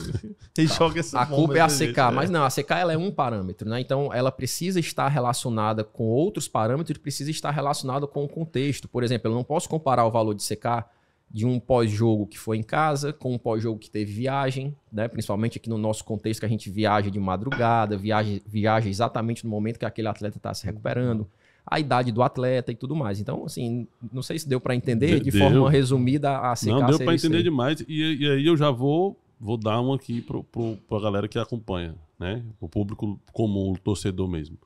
e joga essa a culpa é a CK, mas não, a CK ela é um parâmetro, né? Então ela precisa estar relacionada com outros parâmetros e precisa estar relacionada com o contexto. Por exemplo, eu não posso comparar o valor de CK de um pós-jogo que foi em casa com um pós-jogo que teve viagem, né? Principalmente aqui no nosso contexto que a gente viaja de madrugada, viaja exatamente no momento que aquele atleta está se recuperando, a idade do atleta e tudo mais. Então, assim, não sei se deu para entender de forma resumida a CK. Não, deu para entender demais. E aí eu já vou dar um aqui para a galera que acompanha, né? O público comum, o torcedor mesmo.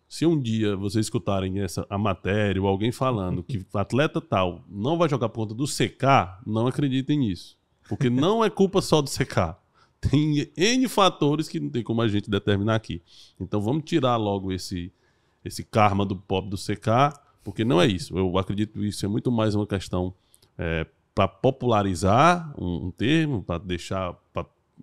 Se um dia vocês escutarem a matéria ou alguém falando que o atleta tal não vai jogar por conta do CK, não acreditem nisso. Porque não é culpa só do CK. Tem N fatores que não tem como a gente determinar aqui. Então vamos tirar logo esse karma do pobre do CK, porque não é isso. Eu acredito que isso é muito mais uma questão para popularizar um termo, para deixar,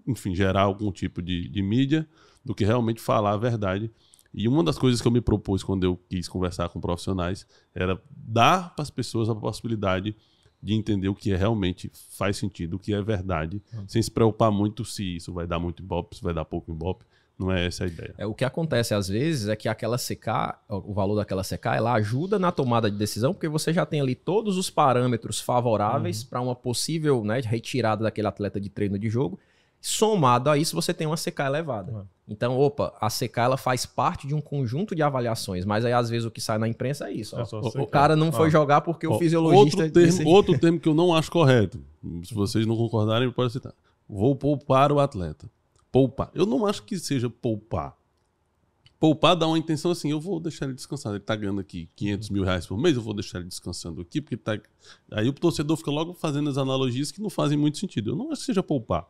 enfim, gerar algum tipo de mídia, do que realmente falar a verdade. E uma das coisas que eu me propus quando eu quis conversar com profissionais era dar para as pessoas a possibilidade de entender o que realmente faz sentido, o que é verdade, sem se preocupar muito se isso vai dar muito ibope, se vai dar pouco ibope. Não é essa a ideia. O que acontece às vezes é que aquela CK, o valor daquela CK, ela ajuda na tomada de decisão, porque você já tem ali todos os parâmetros favoráveis para uma possível, né, retirada daquele atleta de treino de jogo. Somado a isso, você tem uma CK elevada. Então, a CK ela faz parte de um conjunto de avaliações, mas aí às vezes o que sai na imprensa é isso. O cara não foi jogar porque o fisiologista... Outro termo que eu não acho correto, se vocês não concordarem, pode citar. Vou poupar o atleta. Poupar. Eu não acho que seja poupar. Poupar dá uma intenção assim, eu vou deixar ele descansar. Ele tá ganhando aqui 500 mil reais por mês, eu vou deixar ele descansando aqui, porque tá... Aí o torcedor fica logo fazendo as analogias que não fazem muito sentido. Eu não acho que seja poupar.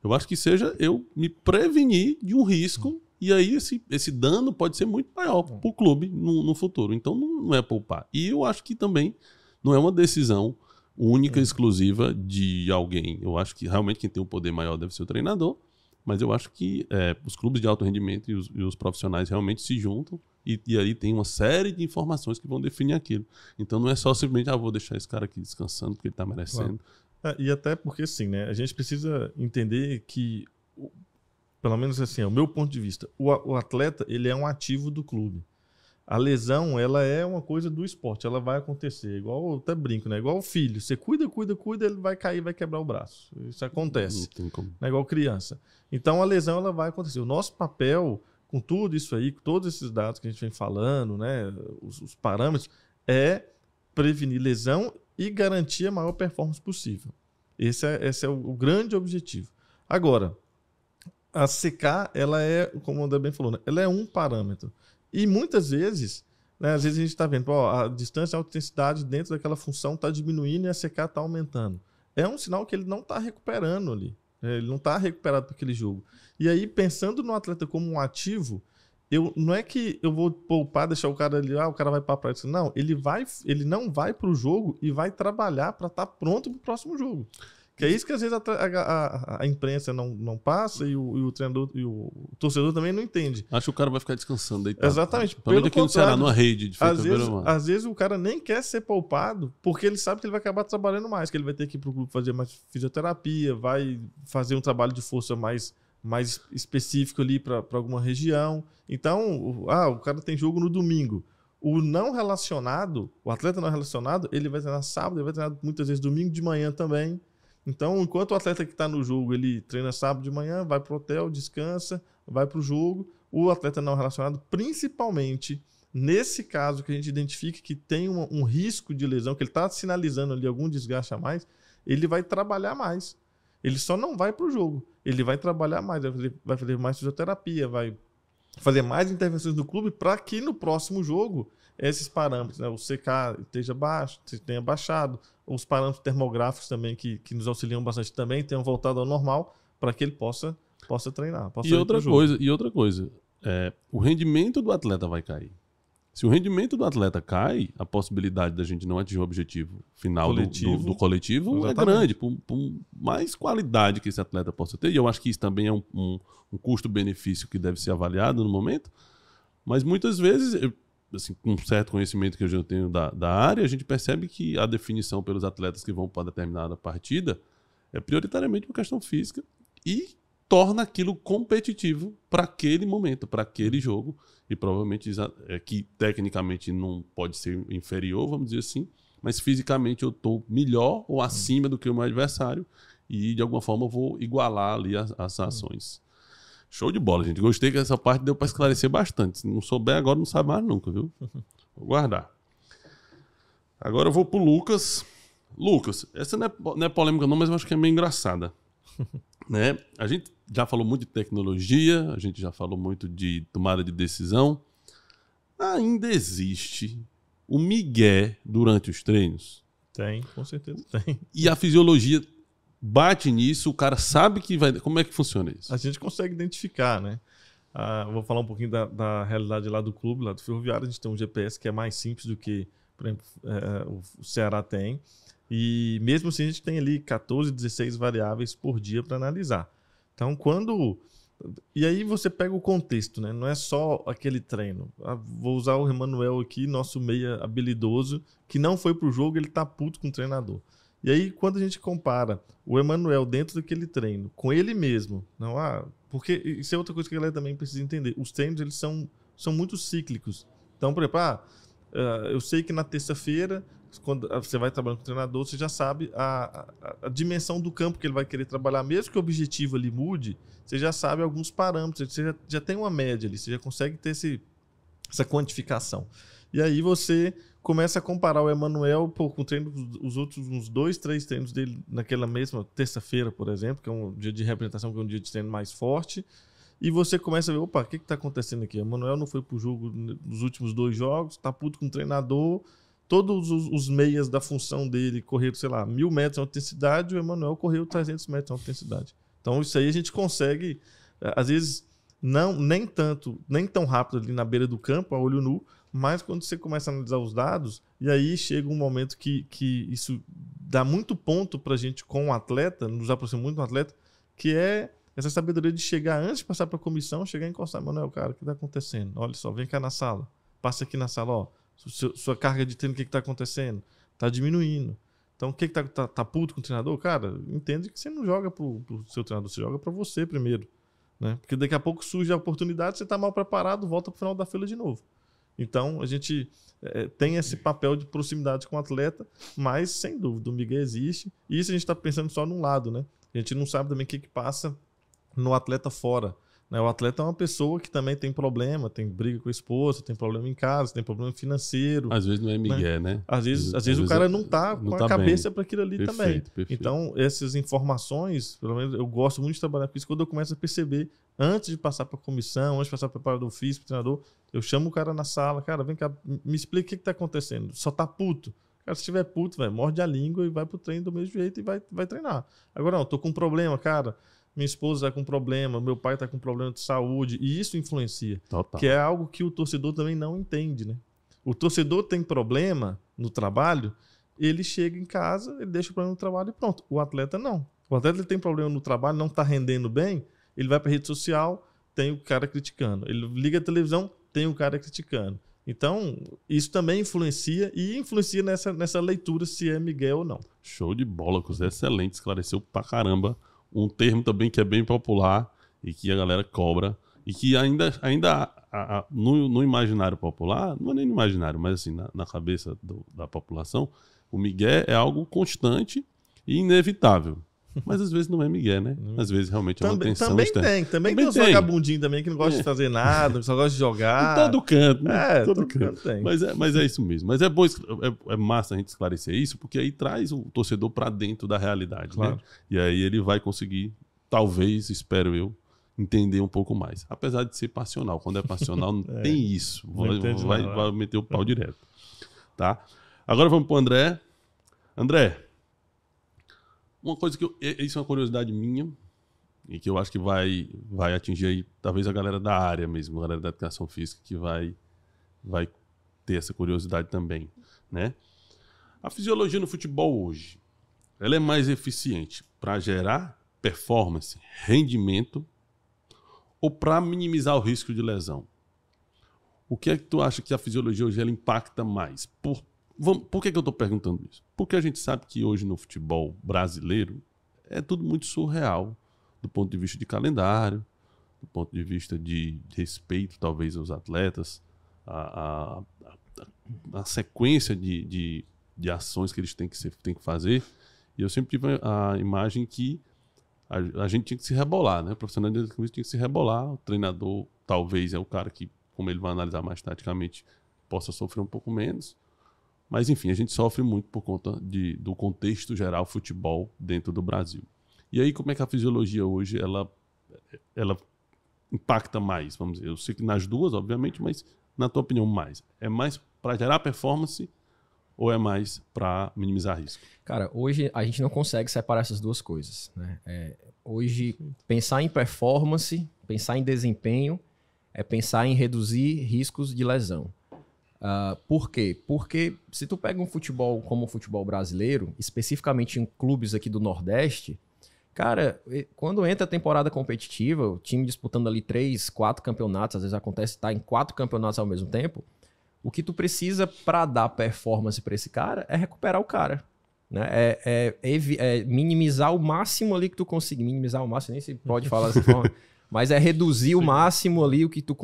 Eu acho que seja eu me prevenir de um risco e aí esse dano pode ser muito maior para o clube no futuro. Então não é poupar. E eu acho que também não é uma decisão única, exclusiva de alguém. Eu acho que realmente quem tem um poder maior deve ser o treinador, mas eu acho que os clubes de alto rendimento e os profissionais realmente se juntam e aí tem uma série de informações que vão definir aquilo. Então não é só simplesmente, vou deixar esse cara aqui descansando porque ele está merecendo. E até porque, assim, né, a gente precisa entender que, pelo menos assim, o meu ponto de vista, o atleta, ele é um ativo do clube. A lesão, ela é uma coisa do esporte, ela vai acontecer, igual, eu até brinco, né, igual o filho, você cuida, ele vai cair, vai quebrar o braço. Isso acontece, não tem como. Não é igual criança. Então, a lesão, ela vai acontecer. O nosso papel, com tudo isso aí, com todos esses dados que a gente vem falando, né, os parâmetros, é prevenir lesão e garantir a maior performance possível. Esse é o grande objetivo. Agora, a CK, ela é, como o André bem falou, né? Ela é um parâmetro. E muitas vezes né? Às vezes a gente está vendo, ó, a distância e a alta intensidade dentro daquela função está diminuindo e a CK está aumentando. É um sinal que ele não está recuperando ali. Ele não está recuperado para aquele jogo. E aí, pensando no atleta como um ativo, não é que eu vou poupar, deixar o cara ali, o cara vai para a praia. Não, ele não vai para o jogo e vai trabalhar para estar pronto para o próximo jogo. Que é isso que às vezes a imprensa não passa e o treinador e o torcedor também não entende. Acho que o cara vai ficar descansando, deitado. Exatamente. Pelo aqui no Ceará, numa rede. Às vezes o cara nem quer ser poupado porque ele sabe que ele vai acabar trabalhando mais, que ele vai ter que ir para o clube fazer mais fisioterapia, vai fazer um trabalho de força mais específico ali para alguma região. Então, o cara tem jogo no domingo. O não relacionado, o atleta não relacionado, ele vai treinar sábado, ele vai treinar muitas vezes domingo de manhã também. Então, enquanto o atleta que está no jogo, ele treina sábado de manhã, vai para o hotel, descansa, vai para o jogo, o atleta não relacionado, principalmente nesse caso que a gente identifica que tem um risco de lesão, que ele está sinalizando ali algum desgaste a mais, ele vai trabalhar mais. Ele só não vai para o jogo. Ele vai trabalhar mais, vai fazer mais fisioterapia, vai fazer mais intervenções do clube para que no próximo jogo esses parâmetros, né, o CK esteja baixo, tenha baixado, os parâmetros termográficos também que nos auxiliam bastante também tenham voltado ao normal para que ele possa treinar. E outra coisa, o rendimento do atleta vai cair. Se o rendimento do atleta cai, a possibilidade da gente não atingir o objetivo final do coletivo é grande, por mais qualidade que esse atleta possa ter. E eu acho que isso também é um custo-benefício que deve ser avaliado no momento. Mas muitas vezes, assim, com um certo conhecimento que eu já tenho da área, a gente percebe que a definição pelos atletas que vão para determinada partida é prioritariamente uma questão física e torna aquilo competitivo para aquele momento, para aquele jogo. E provavelmente que tecnicamente não pode ser inferior, vamos dizer assim, mas fisicamente eu estou melhor ou acima do que o meu adversário e de alguma forma eu vou igualar ali as ações. Show de bola, gente. Gostei que essa parte deu para esclarecer bastante. Se não souber agora, não sabe mais nunca, viu? Vou guardar. Agora eu vou pro Lucas. Lucas, essa não é polêmica não, mas eu acho que é meio engraçada. Né? A gente já falou muito de tecnologia, a gente já falou muito de tomada de decisão. Ainda existe o migué durante os treinos? Tem, com certeza tem. E a fisiologia bate nisso, o cara sabe que vai... Como é que funciona isso? A gente consegue identificar, né? Vou falar um pouquinho da realidade lá do clube, lá do Ferroviário. A gente tem um GPS que é mais simples do que, por exemplo, o Ceará tem. E mesmo assim a gente tem ali 14, 16 variáveis por dia para analisar. Então, e aí você pega o contexto, né? Não é só aquele treino. Vou usar o Emanuel aqui, nosso meia habilidoso, que não foi pro jogo, ele tá puto com o treinador. E aí, quando a gente compara o Emanuel dentro daquele treino com ele mesmo, porque isso é outra coisa que a galera também precisa entender. Os treinos, eles são muito cíclicos. Então, por exemplo, eu sei que na terça-feira, quando você vai trabalhando com o treinador, você já sabe a dimensão do campo que ele vai querer trabalhar. Mesmo que o objetivo ali mude, você já sabe alguns parâmetros, você já tem uma média ali, você já consegue ter essa quantificação. E aí você começa a comparar o Emanuel com o treino, os outros uns 2, 3 treinos dele naquela mesma terça-feira, por exemplo, que é um dia de representação, que é um dia de treino mais forte. E você começa a ver, opa, o que está acontecendo aqui? O Emanuel não foi para o jogo nos últimos 2 jogos, está puto com o treinador. Todos os meias da função dele correram, 1.000 metros de alta intensidade, o Emanuel correu 300 metros de alta intensidade. Então, isso aí a gente consegue, às vezes, nem tão rápido ali na beira do campo, a olho nu, mas quando você começa a analisar os dados, e aí chega um momento que isso dá muito ponto para a gente com o atleta, nos aproxima muito do atleta, que é essa sabedoria de chegar antes de passar para a comissão, chegar e encostar. Emanuel, cara, o que está acontecendo? Olha só, vem cá na sala, passa aqui na sala, ó. Sua carga de treino, o que está acontecendo? Está diminuindo. Então, o que tá puto com o treinador? Cara, entende que você não joga pro seu treinador, você joga para você primeiro. Né? Porque daqui a pouco surge a oportunidade, você está mal preparado, volta pro final da fila de novo. Então, a gente tem esse papel de proximidade com o atleta, mas, sem dúvida, o migué existe. E isso a gente está pensando só num lado, né? A gente não sabe também o que passa no atleta fora. Né? O atleta é uma pessoa que também tem problema, tem briga com a esposa, tem problema em casa, tem problema financeiro. Às vezes não é migué, né? Às vezes o cara não tá com a cabeça para aquilo ali também. Perfeito. Então, essas informações, pelo menos eu gosto muito de trabalhar com isso, quando eu começo a perceber, antes de passar para a comissão, antes de passar para o preparador físico, para o treinador, eu chamo o cara na sala, cara, vem cá, me explica o que está acontecendo. Só tá puto. Cara, se estiver puto, velho, morde a língua e vai pro treino do mesmo jeito e vai treinar. Agora não, tô com um problema, cara. Minha esposa tá com problema, meu pai tá com problema de saúde, e isso influencia. Total. Que é algo que o torcedor também não entende, né? O torcedor tem problema no trabalho, ele chega em casa, ele deixa o problema no trabalho e pronto. O atleta não. O atleta ele tem problema no trabalho, não tá rendendo bem, ele vai pra rede social, tem o cara criticando. Ele liga a televisão, tem o cara criticando. Então, isso também influencia nessa leitura se é Miguel ou não. Show de bola, Cus. Excelente, esclareceu pra caramba. Um termo também que é bem popular e que a galera cobra. E que ainda no imaginário popular, não é nem no imaginário, mas assim, na cabeça da população, o migué é algo constante e inevitável. Mas às vezes não é migué, né? Às vezes realmente é uma tensão externa. Também tem uns vagabundinhos também que não gosta de fazer nada, só gosta de jogar. Em todo canto, né? Todo canto tem. Mas é isso mesmo. Mas é bom, é massa a gente esclarecer isso, porque aí traz o torcedor para dentro da realidade, claro, né? E aí ele vai conseguir, talvez, espero eu, entender um pouco mais. Apesar de ser passional. Quando é passional, não tem isso. Vai meter o pau direto. Tá? Agora vamos pro André. André, uma coisa isso é uma curiosidade minha e que eu acho que vai atingir aí, talvez a galera da área mesmo, a galera da educação física que vai ter essa curiosidade também, né? A fisiologia no futebol hoje, ela é mais eficiente para gerar performance, rendimento ou para minimizar o risco de lesão? O que é que tu acha que a fisiologia hoje ela impacta mais? Por que eu estou perguntando isso? Porque a gente sabe que hoje no futebol brasileiro é tudo muito surreal, do ponto de vista de calendário, do ponto de vista de respeito, talvez, aos atletas, a sequência de ações que eles têm que fazer. E eu sempre tive a imagem que a gente tinha que se rebolar, né? O profissional de educação tinha que se rebolar. O treinador, talvez, é o cara que, como ele vai analisar mais taticamente, possa sofrer um pouco menos. Mas, enfim, a gente sofre muito por conta do contexto geral futebol dentro do Brasil. E aí, como é que a fisiologia hoje, ela impacta mais? Vamos dizer, eu sei que nas duas, obviamente, mas, na tua opinião, mais? É mais para gerar performance ou é mais para minimizar risco? Cara, hoje a gente não consegue separar essas duas coisas, né? Hoje, pensar em performance, pensar em desempenho, é pensar em reduzir riscos de lesão. Por quê? Porque se tu pega um futebol como o futebol brasileiro, especificamente em clubes aqui do Nordeste, cara, quando entra a temporada competitiva, o time disputando ali 3, 4 campeonatos, às vezes acontece estar em 4 campeonatos ao mesmo tempo, o que tu precisa para dar performance para esse cara é recuperar o cara, né? É minimizar o máximo ali que tu conseguir, minimizar o máximo, nem se pode falar dessa forma, mas é reduzir o máximo ali o que tu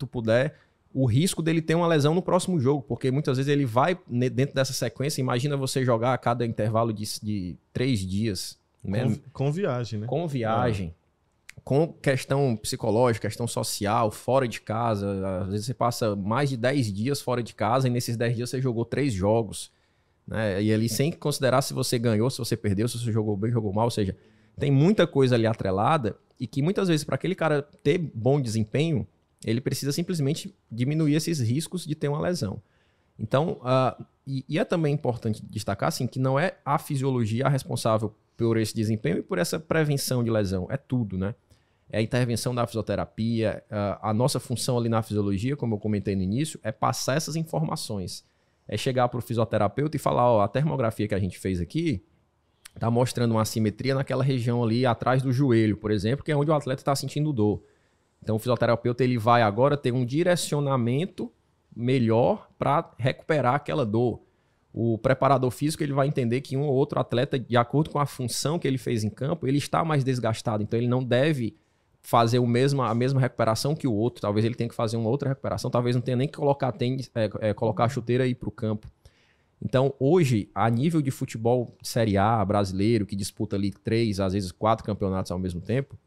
puder, o risco dele ter uma lesão no próximo jogo, porque muitas vezes ele vai dentro dessa sequência, imagina você jogar a cada intervalo de 3 dias. Com viagem, né? Com viagem, com questão psicológica, questão social, fora de casa. Às vezes você passa mais de 10 dias fora de casa e nesses 10 dias você jogou 3 jogos. Né? E ali sem considerar se você ganhou, se você perdeu, se você jogou bem, jogou mal. Ou seja, tem muita coisa ali atrelada e que muitas vezes para aquele cara ter bom desempenho, ele precisa simplesmente diminuir esses riscos de ter uma lesão. Então, e é também importante destacar assim, que não é a fisiologia a responsável por esse desempenho e por essa prevenção de lesão. É tudo, né? É a intervenção da fisioterapia. A nossa função ali na fisiologia, como eu comentei no início, é passar essas informações. É chegar para o fisioterapeuta e falar, ó, a termografia que a gente fez aqui está mostrando uma assimetria naquela região ali atrás do joelho, por exemplo, que é onde o atleta está sentindo dor. Então, o fisioterapeuta ele vai agora ter um direcionamento melhor para recuperar aquela dor. O preparador físico ele vai entender que um ou outro atleta, de acordo com a função que ele fez em campo, ele está mais desgastado. Então, ele não deve fazer a mesma recuperação que o outro. Talvez ele tenha que fazer uma outra recuperação. Talvez não tenha nem que colocar colocar a chuteira e ir para o campo. Então, hoje, a nível de futebol Série A brasileiro, que disputa ali 3, às vezes 4 campeonatos ao mesmo tempo,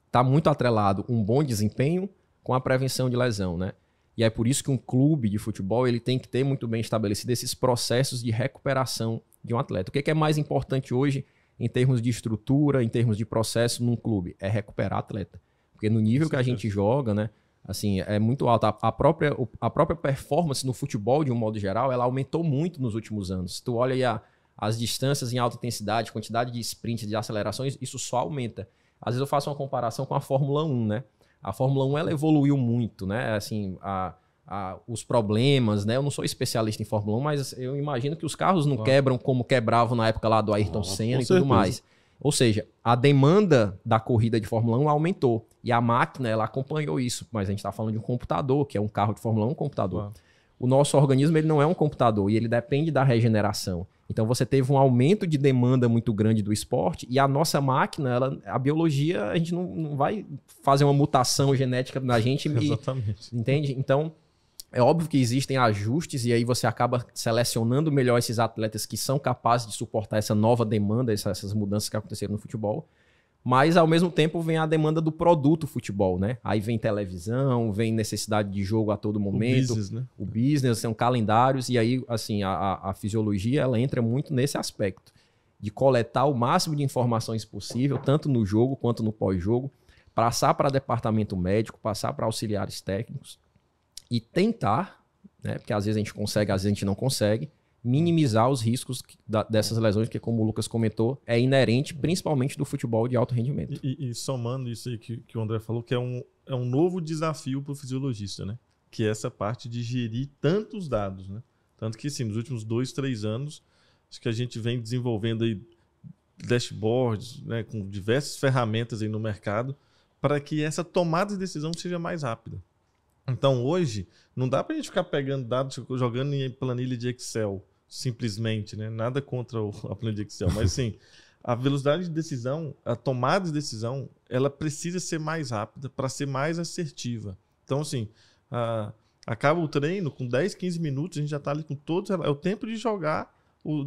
está muito atrelado um bom desempenho com a prevenção de lesão, né? E é por isso que um clube de futebol ele tem que ter muito bem estabelecido esses processos de recuperação de um atleta. O que é mais importante hoje em termos de estrutura, em termos de processo num clube? É recuperar atleta. Porque no nível que a gente joga, né? Assim, é muito alto. A própria performance no futebol, de um modo geral, ela aumentou muito nos últimos anos. Se tu olha aí as distâncias em alta intensidade, quantidade de sprints, de acelerações, isso só aumenta. Às vezes eu faço uma comparação com a Fórmula 1, né? A Fórmula 1 ela evoluiu muito, né? Assim, os problemas, né? Eu não sou especialista em Fórmula 1, mas eu imagino que os carros não quebram como quebravam na época lá do Ayrton Senna e tudo mais. Ou seja, a demanda da corrida de Fórmula 1 aumentou. E a máquina, ela acompanhou isso. Mas a gente está falando de um computador, que é um carro de Fórmula 1, um computador. O nosso organismo ele não é um computador e ele depende da regeneração. Então você teve um aumento de demanda muito grande do esporte e a nossa máquina, a biologia, a gente não vai fazer uma mutação genética na gente. Exatamente. Entende? Então, é óbvio que existem ajustes e aí você acaba selecionando melhor esses atletas que são capazes de suportar essa nova demanda, essas mudanças que aconteceram no futebol. Mas, ao mesmo tempo, vem a demanda do produto futebol, né? Aí vem televisão, vem necessidade de jogo a todo momento. O business, né? O business, são calendários. E aí, assim, a fisiologia, ela entra muito nesse aspecto. De coletar o máximo de informações possível, tanto no jogo quanto no pós-jogo. Passar para departamento médico, passar para auxiliares técnicos. E tentar, né? Porque às vezes a gente consegue, às vezes a gente não consegue. Minimizar os riscos dessas lesões, que, como o Lucas comentou, é inerente principalmente do futebol de alto rendimento. E somando isso aí que o André falou, que é um novo desafio para o fisiologista, né? Que é essa parte de gerir tantos dados, né? Tanto que, assim, nos últimos 2, 3 anos, acho que a gente vem desenvolvendo aí dashboards, né? Com diversas ferramentas aí no mercado para que essa tomada de decisão seja mais rápida. Então, hoje, não dá para a gente ficar pegando dados, jogando em planilha de Excel, simplesmente, né? Nada contra a planilha de Excel, mas sim, a velocidade de decisão, a tomada de decisão, ela precisa ser mais rápida para ser mais assertiva. Então, assim, acaba o treino, com 10, 15 minutos, a gente já está ali com todos, é o tempo de jogar,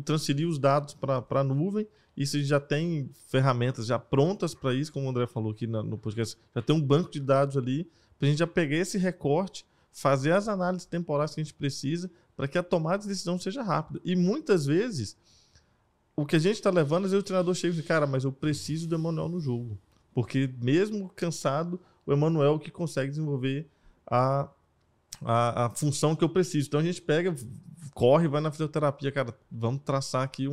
transferir os dados para a nuvem, e você já tem ferramentas já prontas para isso, como o André falou aqui no podcast, já tem um banco de dados ali, para a gente já pegar esse recorte, fazer as análises temporais que a gente precisa para que a tomada de decisão seja rápida. E muitas vezes, o que a gente está levando, às vezes o treinador chega e diz, cara, mas eu preciso do Emanuel no jogo. Porque mesmo cansado, o Emanuel que consegue desenvolver a função que eu preciso. Então a gente pega, corre, vai na fisioterapia, cara, vamos traçar aqui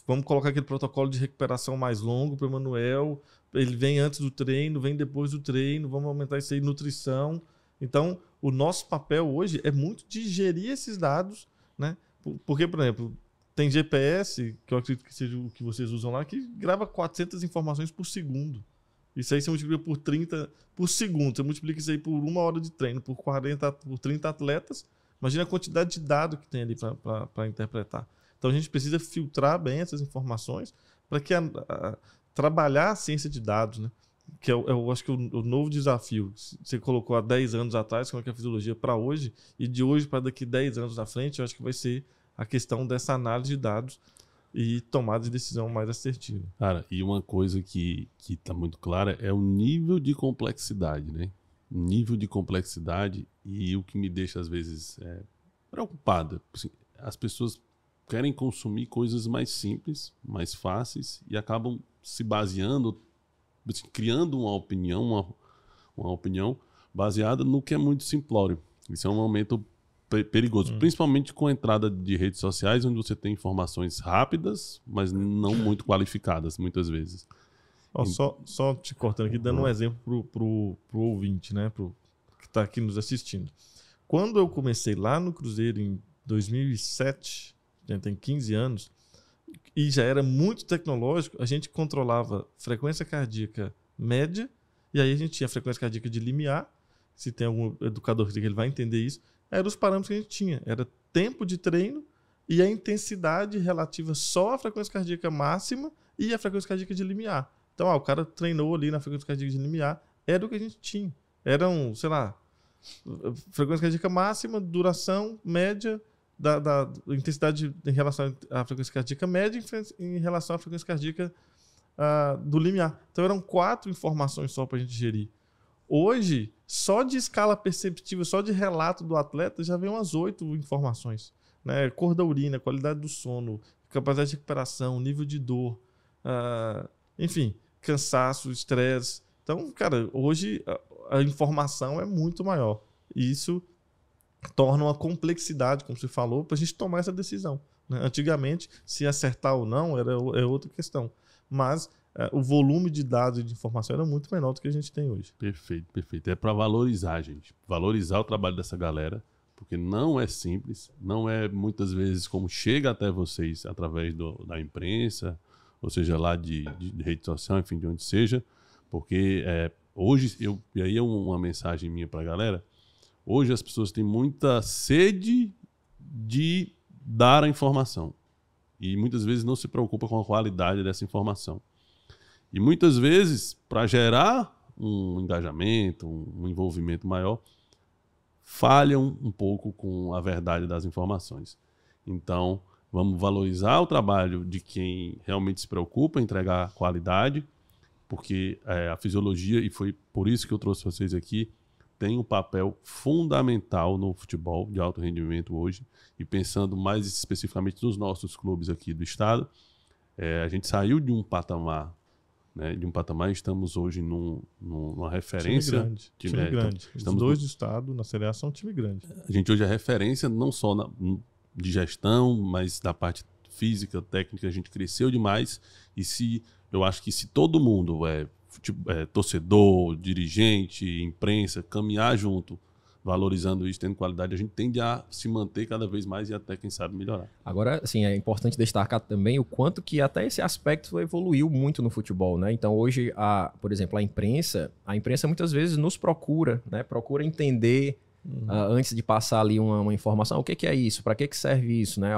vamos colocar aquele protocolo de recuperação mais longo para o Emanuel. Ele vem antes do treino, vem depois do treino, vamos aumentar isso aí, nutrição. Então, o nosso papel hoje é muito de gerir esses dados, né? Porque, por exemplo, tem GPS, que eu acredito que seja o que vocês usam lá, que grava 400 informações por segundo. Isso aí você multiplica por 30 por segundo. Você multiplica isso aí por 1 hora de treino, por 30 atletas. Imagina a quantidade de dados que tem ali para interpretar. Então, a gente precisa filtrar bem essas informações para que trabalhar a ciência de dados, né? Que eu acho que o novo desafio, você colocou há 10 anos atrás, como é que é a fisiologia para hoje, e de hoje para daqui 10 anos à frente, eu acho que vai ser a questão dessa análise de dados e tomada de decisão mais assertiva. Cara, e uma coisa que está muito clara é o nível de complexidade, né? O nível de complexidade, e o que me deixa, às vezes, preocupado. Assim, as pessoas querem consumir coisas mais simples, mais fáceis, e acabam se baseando, assim, criando uma opinião baseada no que é muito simplório. Isso é um momento perigoso, principalmente com a entrada de redes sociais, onde você tem informações rápidas, mas não muito qualificadas, muitas vezes. Só te cortando aqui, dando um exemplo pro ouvinte, né, que está aqui nos assistindo. Quando eu comecei lá no Cruzeiro em 2007, já tem 15 anos, e já era muito tecnológico, a gente controlava frequência cardíaca média, e aí a gente tinha frequência cardíaca de limiar, se tem algum educador que ele vai entender isso, eram os parâmetros que a gente tinha, era tempo de treino e a intensidade relativa só à frequência cardíaca máxima e à frequência cardíaca de limiar. Então, o cara treinou ali na frequência cardíaca de limiar, era o que a gente tinha. Eram, sei lá, frequência cardíaca máxima, duração média, da intensidade em relação à frequência cardíaca média em relação à frequência cardíaca do limiar. Então eram 4 informações só para a gente gerir. Hoje, só de escala perceptível, só de relato do atleta, já vem umas 8 informações. Né? Cor da urina, qualidade do sono, capacidade de recuperação, nível de dor, enfim, cansaço, estresse. Então, cara, hoje a informação é muito maior. E isso torna uma complexidade, como você falou, para a gente tomar essa decisão. Né? Antigamente, se acertar ou não é outra questão. Mas o volume de dados e de informação era muito menor do que a gente tem hoje. Perfeito, perfeito. É para valorizar, gente. Valorizar o trabalho dessa galera, porque não é simples, não é muitas vezes como chega até vocês através da imprensa, ou seja, lá de rede social, enfim, de onde seja, porque hoje, e aí é uma mensagem minha para a galera, hoje as pessoas têm muita sede de dar a informação e muitas vezes não se preocupa com a qualidade dessa informação. E muitas vezes, para gerar um engajamento, um envolvimento maior, falham um pouco com a verdade das informações. Então, vamos valorizar o trabalho de quem realmente se preocupa em entregar qualidade, porque a fisiologia, e foi por isso que eu trouxe vocês aqui, tem um papel fundamental no futebol de alto rendimento hoje. E pensando mais especificamente nos nossos clubes aqui do estado, a gente saiu de um patamar, né, estamos hoje numa referência. Time grande. Os 2 do estado na Série A são um time grande. A gente hoje é referência não só de gestão, mas da parte física, técnica, a gente cresceu demais. E eu acho que se todo mundo, torcedor, dirigente, imprensa, caminhar junto, valorizando isso, tendo qualidade, a gente tende a se manter cada vez mais e até, quem sabe, melhorar. Agora, assim, é importante destacar também o quanto que até esse aspecto evoluiu muito no futebol, né? Então, hoje, por exemplo, a imprensa muitas vezes nos procura, né? Procura entender, antes de passar ali uma informação, o que é isso, para que serve isso, né?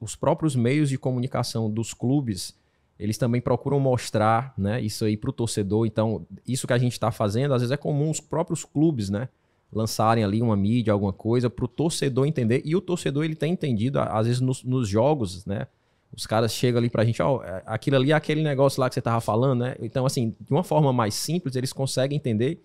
Os próprios meios de comunicação dos clubes, eles também procuram mostrar, né, isso aí para o torcedor. Então, isso que a gente está fazendo, às vezes é comum os próprios clubes, né, lançarem ali uma mídia, alguma coisa, para o torcedor entender. E o torcedor, ele tem entendido, às vezes nos jogos, né, os caras chegam ali para a gente, aquilo ali é aquele negócio lá que você estava falando, né? Então, assim, de uma forma mais simples, eles conseguem entender.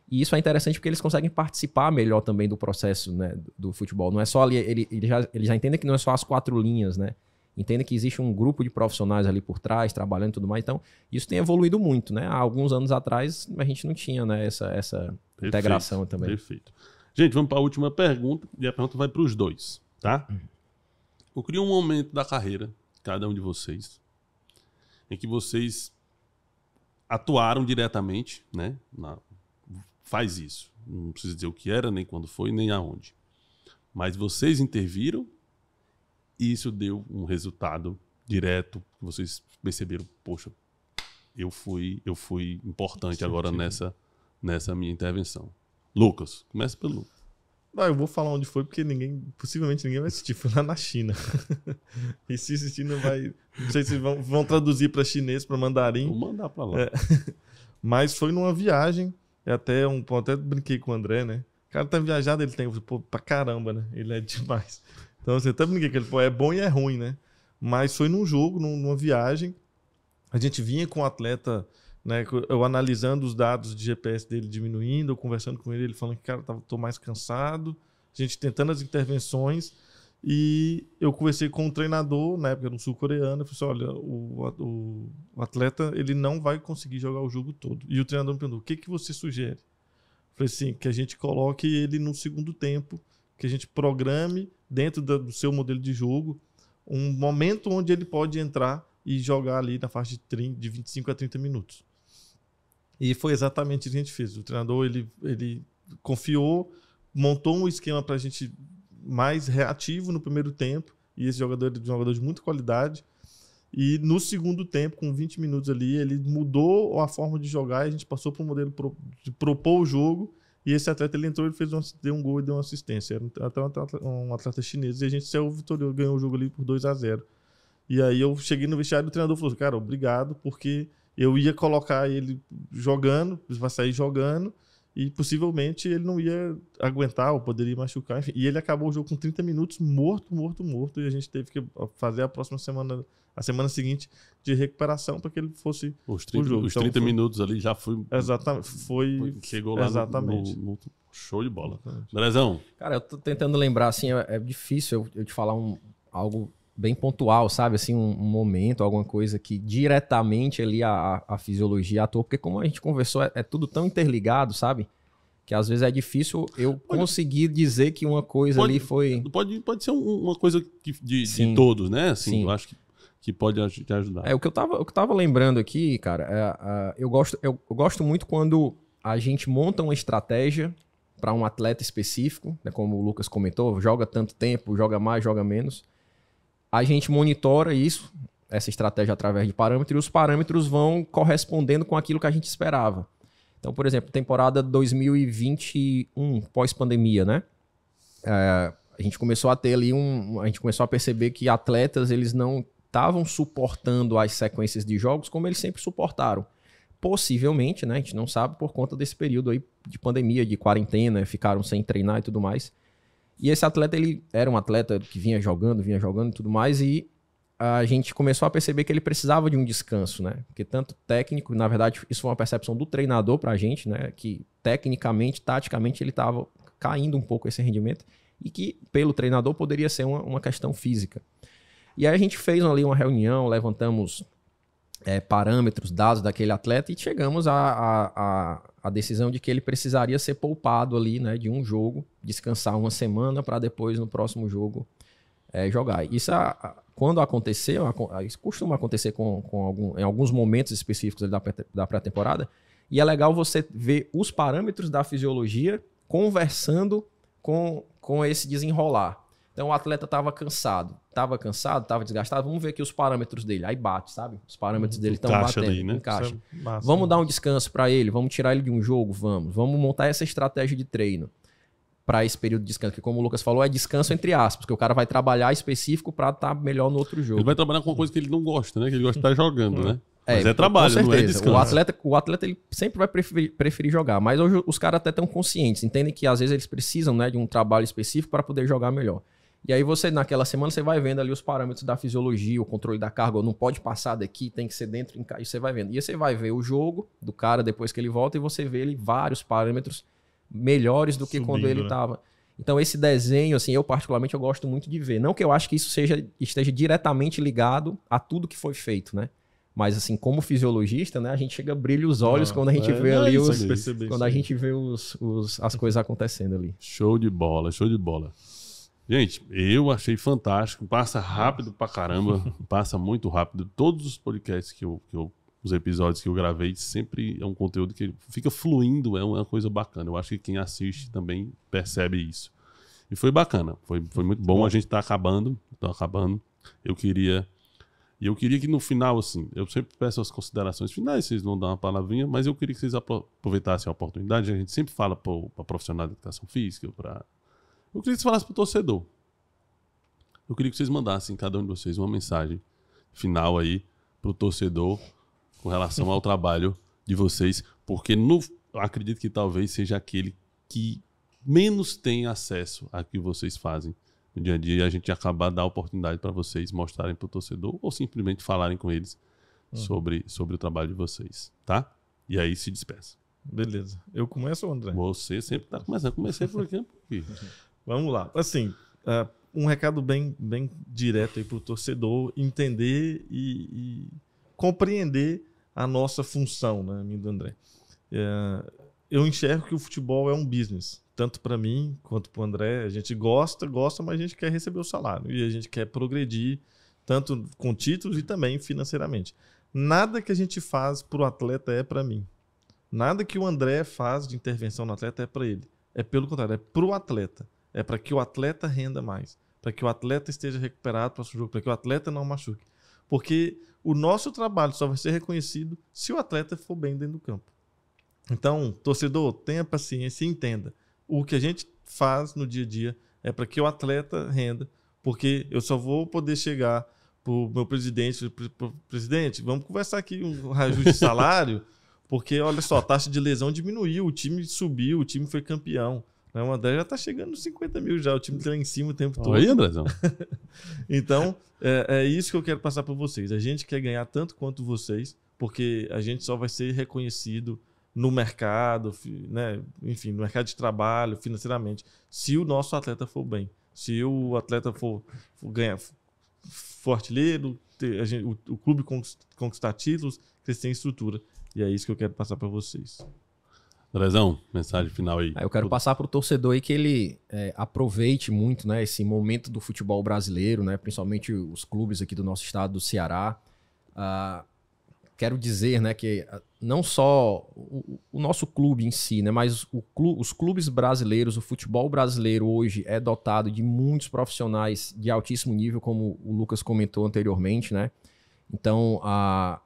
E isso é interessante porque eles conseguem participar melhor também do processo, né, do futebol. Não é só ali, ele já entende que não é só as 4 linhas, né? Entende que existe um grupo de profissionais ali por trás, trabalhando e tudo mais. Então, isso tem evoluído muito, né? Há alguns anos atrás, a gente não tinha, né, essa integração também. Perfeito. Gente, vamos para a última pergunta. E a pergunta vai para os 2, tá? Eu queria um momento da carreira, cada um de vocês, em que vocês atuaram diretamente, né? Faz isso. Não precisa dizer o que era, nem quando foi, nem aonde. Mas vocês interviram e isso deu um resultado direto. Vocês perceberam, poxa, eu fui importante agora nessa minha intervenção. Lucas, começa pelo Lucas. Eu vou falar onde foi, porque possivelmente ninguém vai assistir. Foi lá na China. E se assistir, não sei se vão traduzir para chinês, para mandarim. Vou mandar para lá. Mas foi numa viagem. Até brinquei com o André, né? O cara tá viajado, ele tem pra caramba, né? Ele é demais. Então, você até brinquei que ele é bom e é ruim, né? Mas foi num jogo, numa viagem. A gente vinha com o atleta, né? Eu analisando os dados de GPS dele diminuindo, eu conversando com ele falando que, cara, tô mais cansado. A gente tentando as intervenções. E eu conversei com um treinador, na época, no sul-coreano. Eu falei assim, olha, o atleta, ele não vai conseguir jogar o jogo todo. E o treinador me perguntou, o que você sugere? Eu falei assim, que a gente coloque ele no segundo tempo, que a gente programe dentro do seu modelo de jogo um momento onde ele pode entrar e jogar ali na faixa de 25 a 30 minutos. E foi exatamente isso que a gente fez. O treinador, ele confiou, montou um esquema para a gente mais reativo no primeiro tempo, e esse jogador é um jogador de muita qualidade. E no segundo tempo, com 20 minutos ali, ele mudou a forma de jogar e a gente passou para o modelo de propor o jogo. E esse atleta, ele entrou, ele deu um gol e deu uma assistência. Era até um atleta chinês. E a gente saiu vitorioso, ganhou o jogo ali por 2-0. E aí eu cheguei no vestiário e o treinador falou, cara, obrigado, porque eu ia colocar ele jogando, vai sair jogando, e possivelmente ele não ia aguentar ou poderia machucar. Enfim. E ele acabou o jogo com 30 minutos morto, e a gente teve que fazer a próxima semana a semana seguinte de recuperação para que ele fosse os 30, jogo. Os 30 então, minutos ali já foi... Exatamente. Chegou lá exatamente. No show de bola. Andrezão. Cara, eu tô tentando lembrar, assim, é difícil eu te falar algo bem pontual, sabe? Assim, um momento, alguma coisa que diretamente ali a fisiologia atua, porque como a gente conversou, é tudo tão interligado, sabe? Que às vezes é difícil eu conseguir dizer que uma coisa ali foi... Pode ser uma coisa de todos, né? Assim, Sim. Eu acho que pode te ajudar. O que eu tava lembrando aqui, cara, eu gosto muito quando a gente monta uma estratégia para um atleta específico, né, como o Lucas comentou, joga tanto tempo, joga mais, joga menos. A gente monitora isso, essa estratégia através de parâmetros, e os parâmetros vão correspondendo com aquilo que a gente esperava. Então, por exemplo, temporada 2021, pós-pandemia, né? A gente começou a ter ali a gente começou a perceber que atletas, eles não estavam suportando as sequências de jogos como eles sempre suportaram. Possivelmente, né? A gente não sabe por conta desse período aí de pandemia, de quarentena, ficaram sem treinar e tudo mais. E esse atleta, ele era um atleta que vinha jogando e tudo mais, e a gente começou a perceber que ele precisava de um descanso, né? Porque tanto técnico, na verdade, isso foi uma percepção do treinador pra gente, né? Que tecnicamente, taticamente, ele estava caindo um pouco esse rendimento e que, pelo treinador, poderia ser uma questão física. E aí a gente fez ali uma reunião, levantamos parâmetros, dados daquele atleta e chegamos à decisão de que ele precisaria ser poupado ali, né, de um jogo, descansar uma semana para depois no próximo jogo jogar. Isso quando aconteceu, isso costuma acontecer em alguns momentos específicos da pré-temporada, e é legal você ver os parâmetros da fisiologia conversando com esse desenrolar. Então o atleta estava cansado, estava desgastado, vamos ver aqui os parâmetros dele. Aí bate, sabe? Os parâmetros dele estão batendo, ali, né? Encaixa. Vamos dar um descanso para ele, vamos tirar ele de um jogo, vamos montar essa estratégia de treino para esse período de descanso, que como o Lucas falou, é descanso entre aspas, porque o cara vai trabalhar específico para estar melhor no outro jogo. Ele vai trabalhar com uma coisa que ele não gosta, né? Que ele gosta de estar jogando, né? Mas é trabalho, não é descanso. O atleta ele sempre vai preferir jogar, mas hoje os caras até estão conscientes, entendem que às vezes eles precisam, né, de um trabalho específico para poder jogar melhor. E aí você, naquela semana, você vai vendo ali os parâmetros da fisiologia, o controle da carga, não pode passar daqui, tem que ser dentro, e você vai vendo. E aí você vai ver o jogo do cara depois que ele volta e você vê ele vários parâmetros melhores do que quando ele estava. Então esse desenho, assim, eu particularmente eu gosto muito de ver. Não que eu acho que isso esteja diretamente ligado a tudo que foi feito, né? Mas assim, como fisiologista, né, a gente chega a brilhar os olhos quando a gente vê ali a gente vê as coisas acontecendo ali. Show de bola, show de bola. Gente, eu achei fantástico, passa rápido pra caramba, passa muito rápido. Todos os podcasts os episódios que eu gravei, sempre é um conteúdo que fica fluindo, é uma coisa bacana. Eu acho que quem assiste também percebe isso. E foi bacana, foi muito bom. A gente tá acabando. Eu queria que no final, assim, eu sempre peço as considerações finais, vocês vão dar uma palavrinha, mas eu queria que vocês aproveitassem a oportunidade. A gente sempre fala para profissional de educação física, eu queria que vocês falassem para o torcedor. Eu queria que vocês mandassem, cada um de vocês, uma mensagem final aí para o torcedor com relação ao trabalho de vocês, porque acredito que talvez seja aquele que menos tem acesso a que vocês fazem no dia a dia, e a gente acabar dar a oportunidade para vocês mostrarem para o torcedor ou simplesmente falarem com eles sobre o trabalho de vocês, tá? E aí se despeça. Beleza. Eu começo, André? Você sempre está começando. Comecei por aqui. Vamos lá. Assim, um recado bem direto aí para o torcedor entender e compreender a nossa função, né, minha do André. Eu enxergo que o futebol é um business, tanto para mim quanto para o André. A gente gosta, mas a gente quer receber o salário e a gente quer progredir tanto com títulos e também financeiramente. Nada que a gente faz para o atleta é para mim. Nada que o André faz de intervenção no atleta é para ele. É pelo contrário, é para o atleta. É para que o atleta renda mais, para que o atleta esteja recuperado para o jogo, para que o atleta não machuque. Porque o nosso trabalho só vai ser reconhecido se o atleta for bem dentro do campo. Então, torcedor, tenha paciência e entenda. O que a gente faz no dia a dia é para que o atleta renda, porque eu só vou poder chegar para o meu presidente, presidente, vamos conversar aqui um reajuste de salário, porque olha só, a taxa de lesão diminuiu, o time subiu, o time foi campeão. O André já tá chegando nos 50 mil já, o time tá lá em cima o tempo todo. Aí, Andrezão. Então, é isso que eu quero passar para vocês. A gente quer ganhar tanto quanto vocês, porque a gente só vai ser reconhecido no mercado, né? Enfim, no mercado de trabalho, financeiramente, se o nosso atleta for bem. Se o atleta for artilheiro, o clube conquistar títulos, crescer em estrutura. E é isso que eu quero passar para vocês. Andrezão, mensagem final aí. Eu quero passar para o torcedor aí que ele aproveite muito, né, esse momento do futebol brasileiro, né, principalmente os clubes aqui do nosso estado, do Ceará. Quero dizer, né, que não só o nosso clube em si, né, mas os clubes brasileiros, o futebol brasileiro hoje é dotado de muitos profissionais de altíssimo nível, como o Lucas comentou anteriormente, né? Então,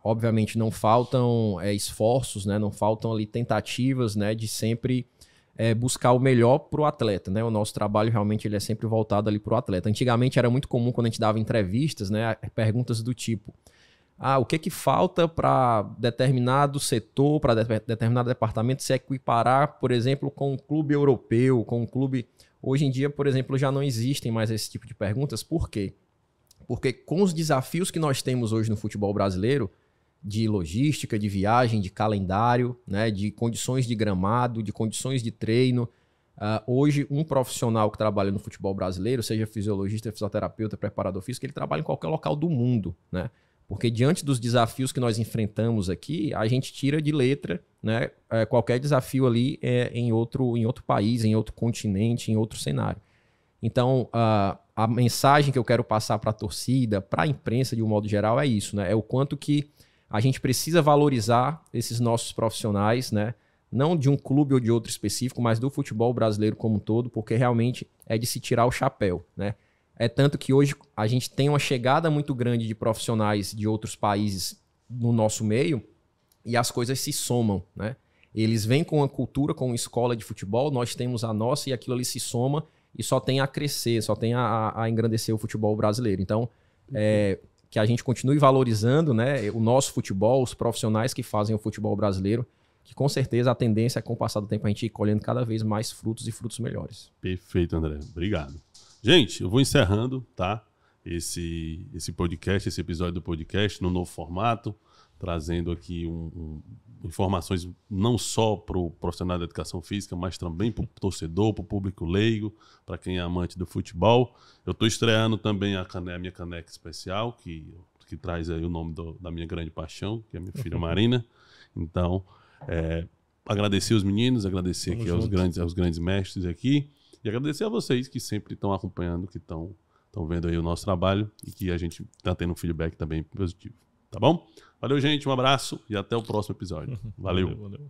obviamente, não faltam esforços, né? Não faltam ali tentativas, né? De sempre buscar o melhor para o atleta, né? O nosso trabalho realmente ele é sempre voltado ali para o atleta. Antigamente era muito comum quando a gente dava entrevistas, né? Perguntas do tipo: o que falta para determinado setor, para determinado departamento se equiparar, por exemplo, com um clube europeu, com um clube... Hoje em dia, por exemplo, já não existem mais esse tipo de perguntas. Por quê? Porque com os desafios que nós temos hoje no futebol brasileiro, de logística, de viagem, de calendário, né, de condições de gramado, de condições de treino, hoje um profissional que trabalha no futebol brasileiro, seja fisiologista, fisioterapeuta, preparador físico, ele trabalha em qualquer local do mundo, né? Porque diante dos desafios que nós enfrentamos aqui, a gente tira de letra, né, qualquer desafio ali em outro país, em outro continente, em outro cenário. Então, a mensagem que eu quero passar para a torcida, para a imprensa de um modo geral, é isso, né? É o quanto que a gente precisa valorizar esses nossos profissionais, né? Não de um clube ou de outro específico, mas do futebol brasileiro como um todo, porque realmente é de se tirar o chapéu, né? É tanto que hoje a gente tem uma chegada muito grande de profissionais de outros países no nosso meio e as coisas se somam, né? Eles vêm com uma cultura, com uma escola de futebol, nós temos a nossa e aquilo ali se soma e só tem a crescer, só tem a engrandecer o futebol brasileiro. Então, que a gente continue valorizando, né, o nosso futebol, os profissionais que fazem o futebol brasileiro, que com certeza a tendência é, com o passar do tempo, a gente ir colhendo cada vez mais frutos e frutos melhores. Perfeito, André. Obrigado. Gente, eu vou encerrando, tá? Esse podcast, esse episódio do podcast no novo formato, trazendo aqui informações não só para o profissional da educação física, mas também para o torcedor, para o público leigo, para quem é amante do futebol. Eu estou estreando também a minha caneca especial, que traz aí o nome da minha grande paixão, que é a minha filha Marina. Então, agradecer os meninos, agradecer aqui aos grandes mestres aqui, e agradecer a vocês que sempre estão acompanhando, que estão vendo aí o nosso trabalho e que a gente está tendo um feedback também positivo. Tá bom? Valeu, gente. Um abraço e até o próximo episódio. Valeu. Valeu.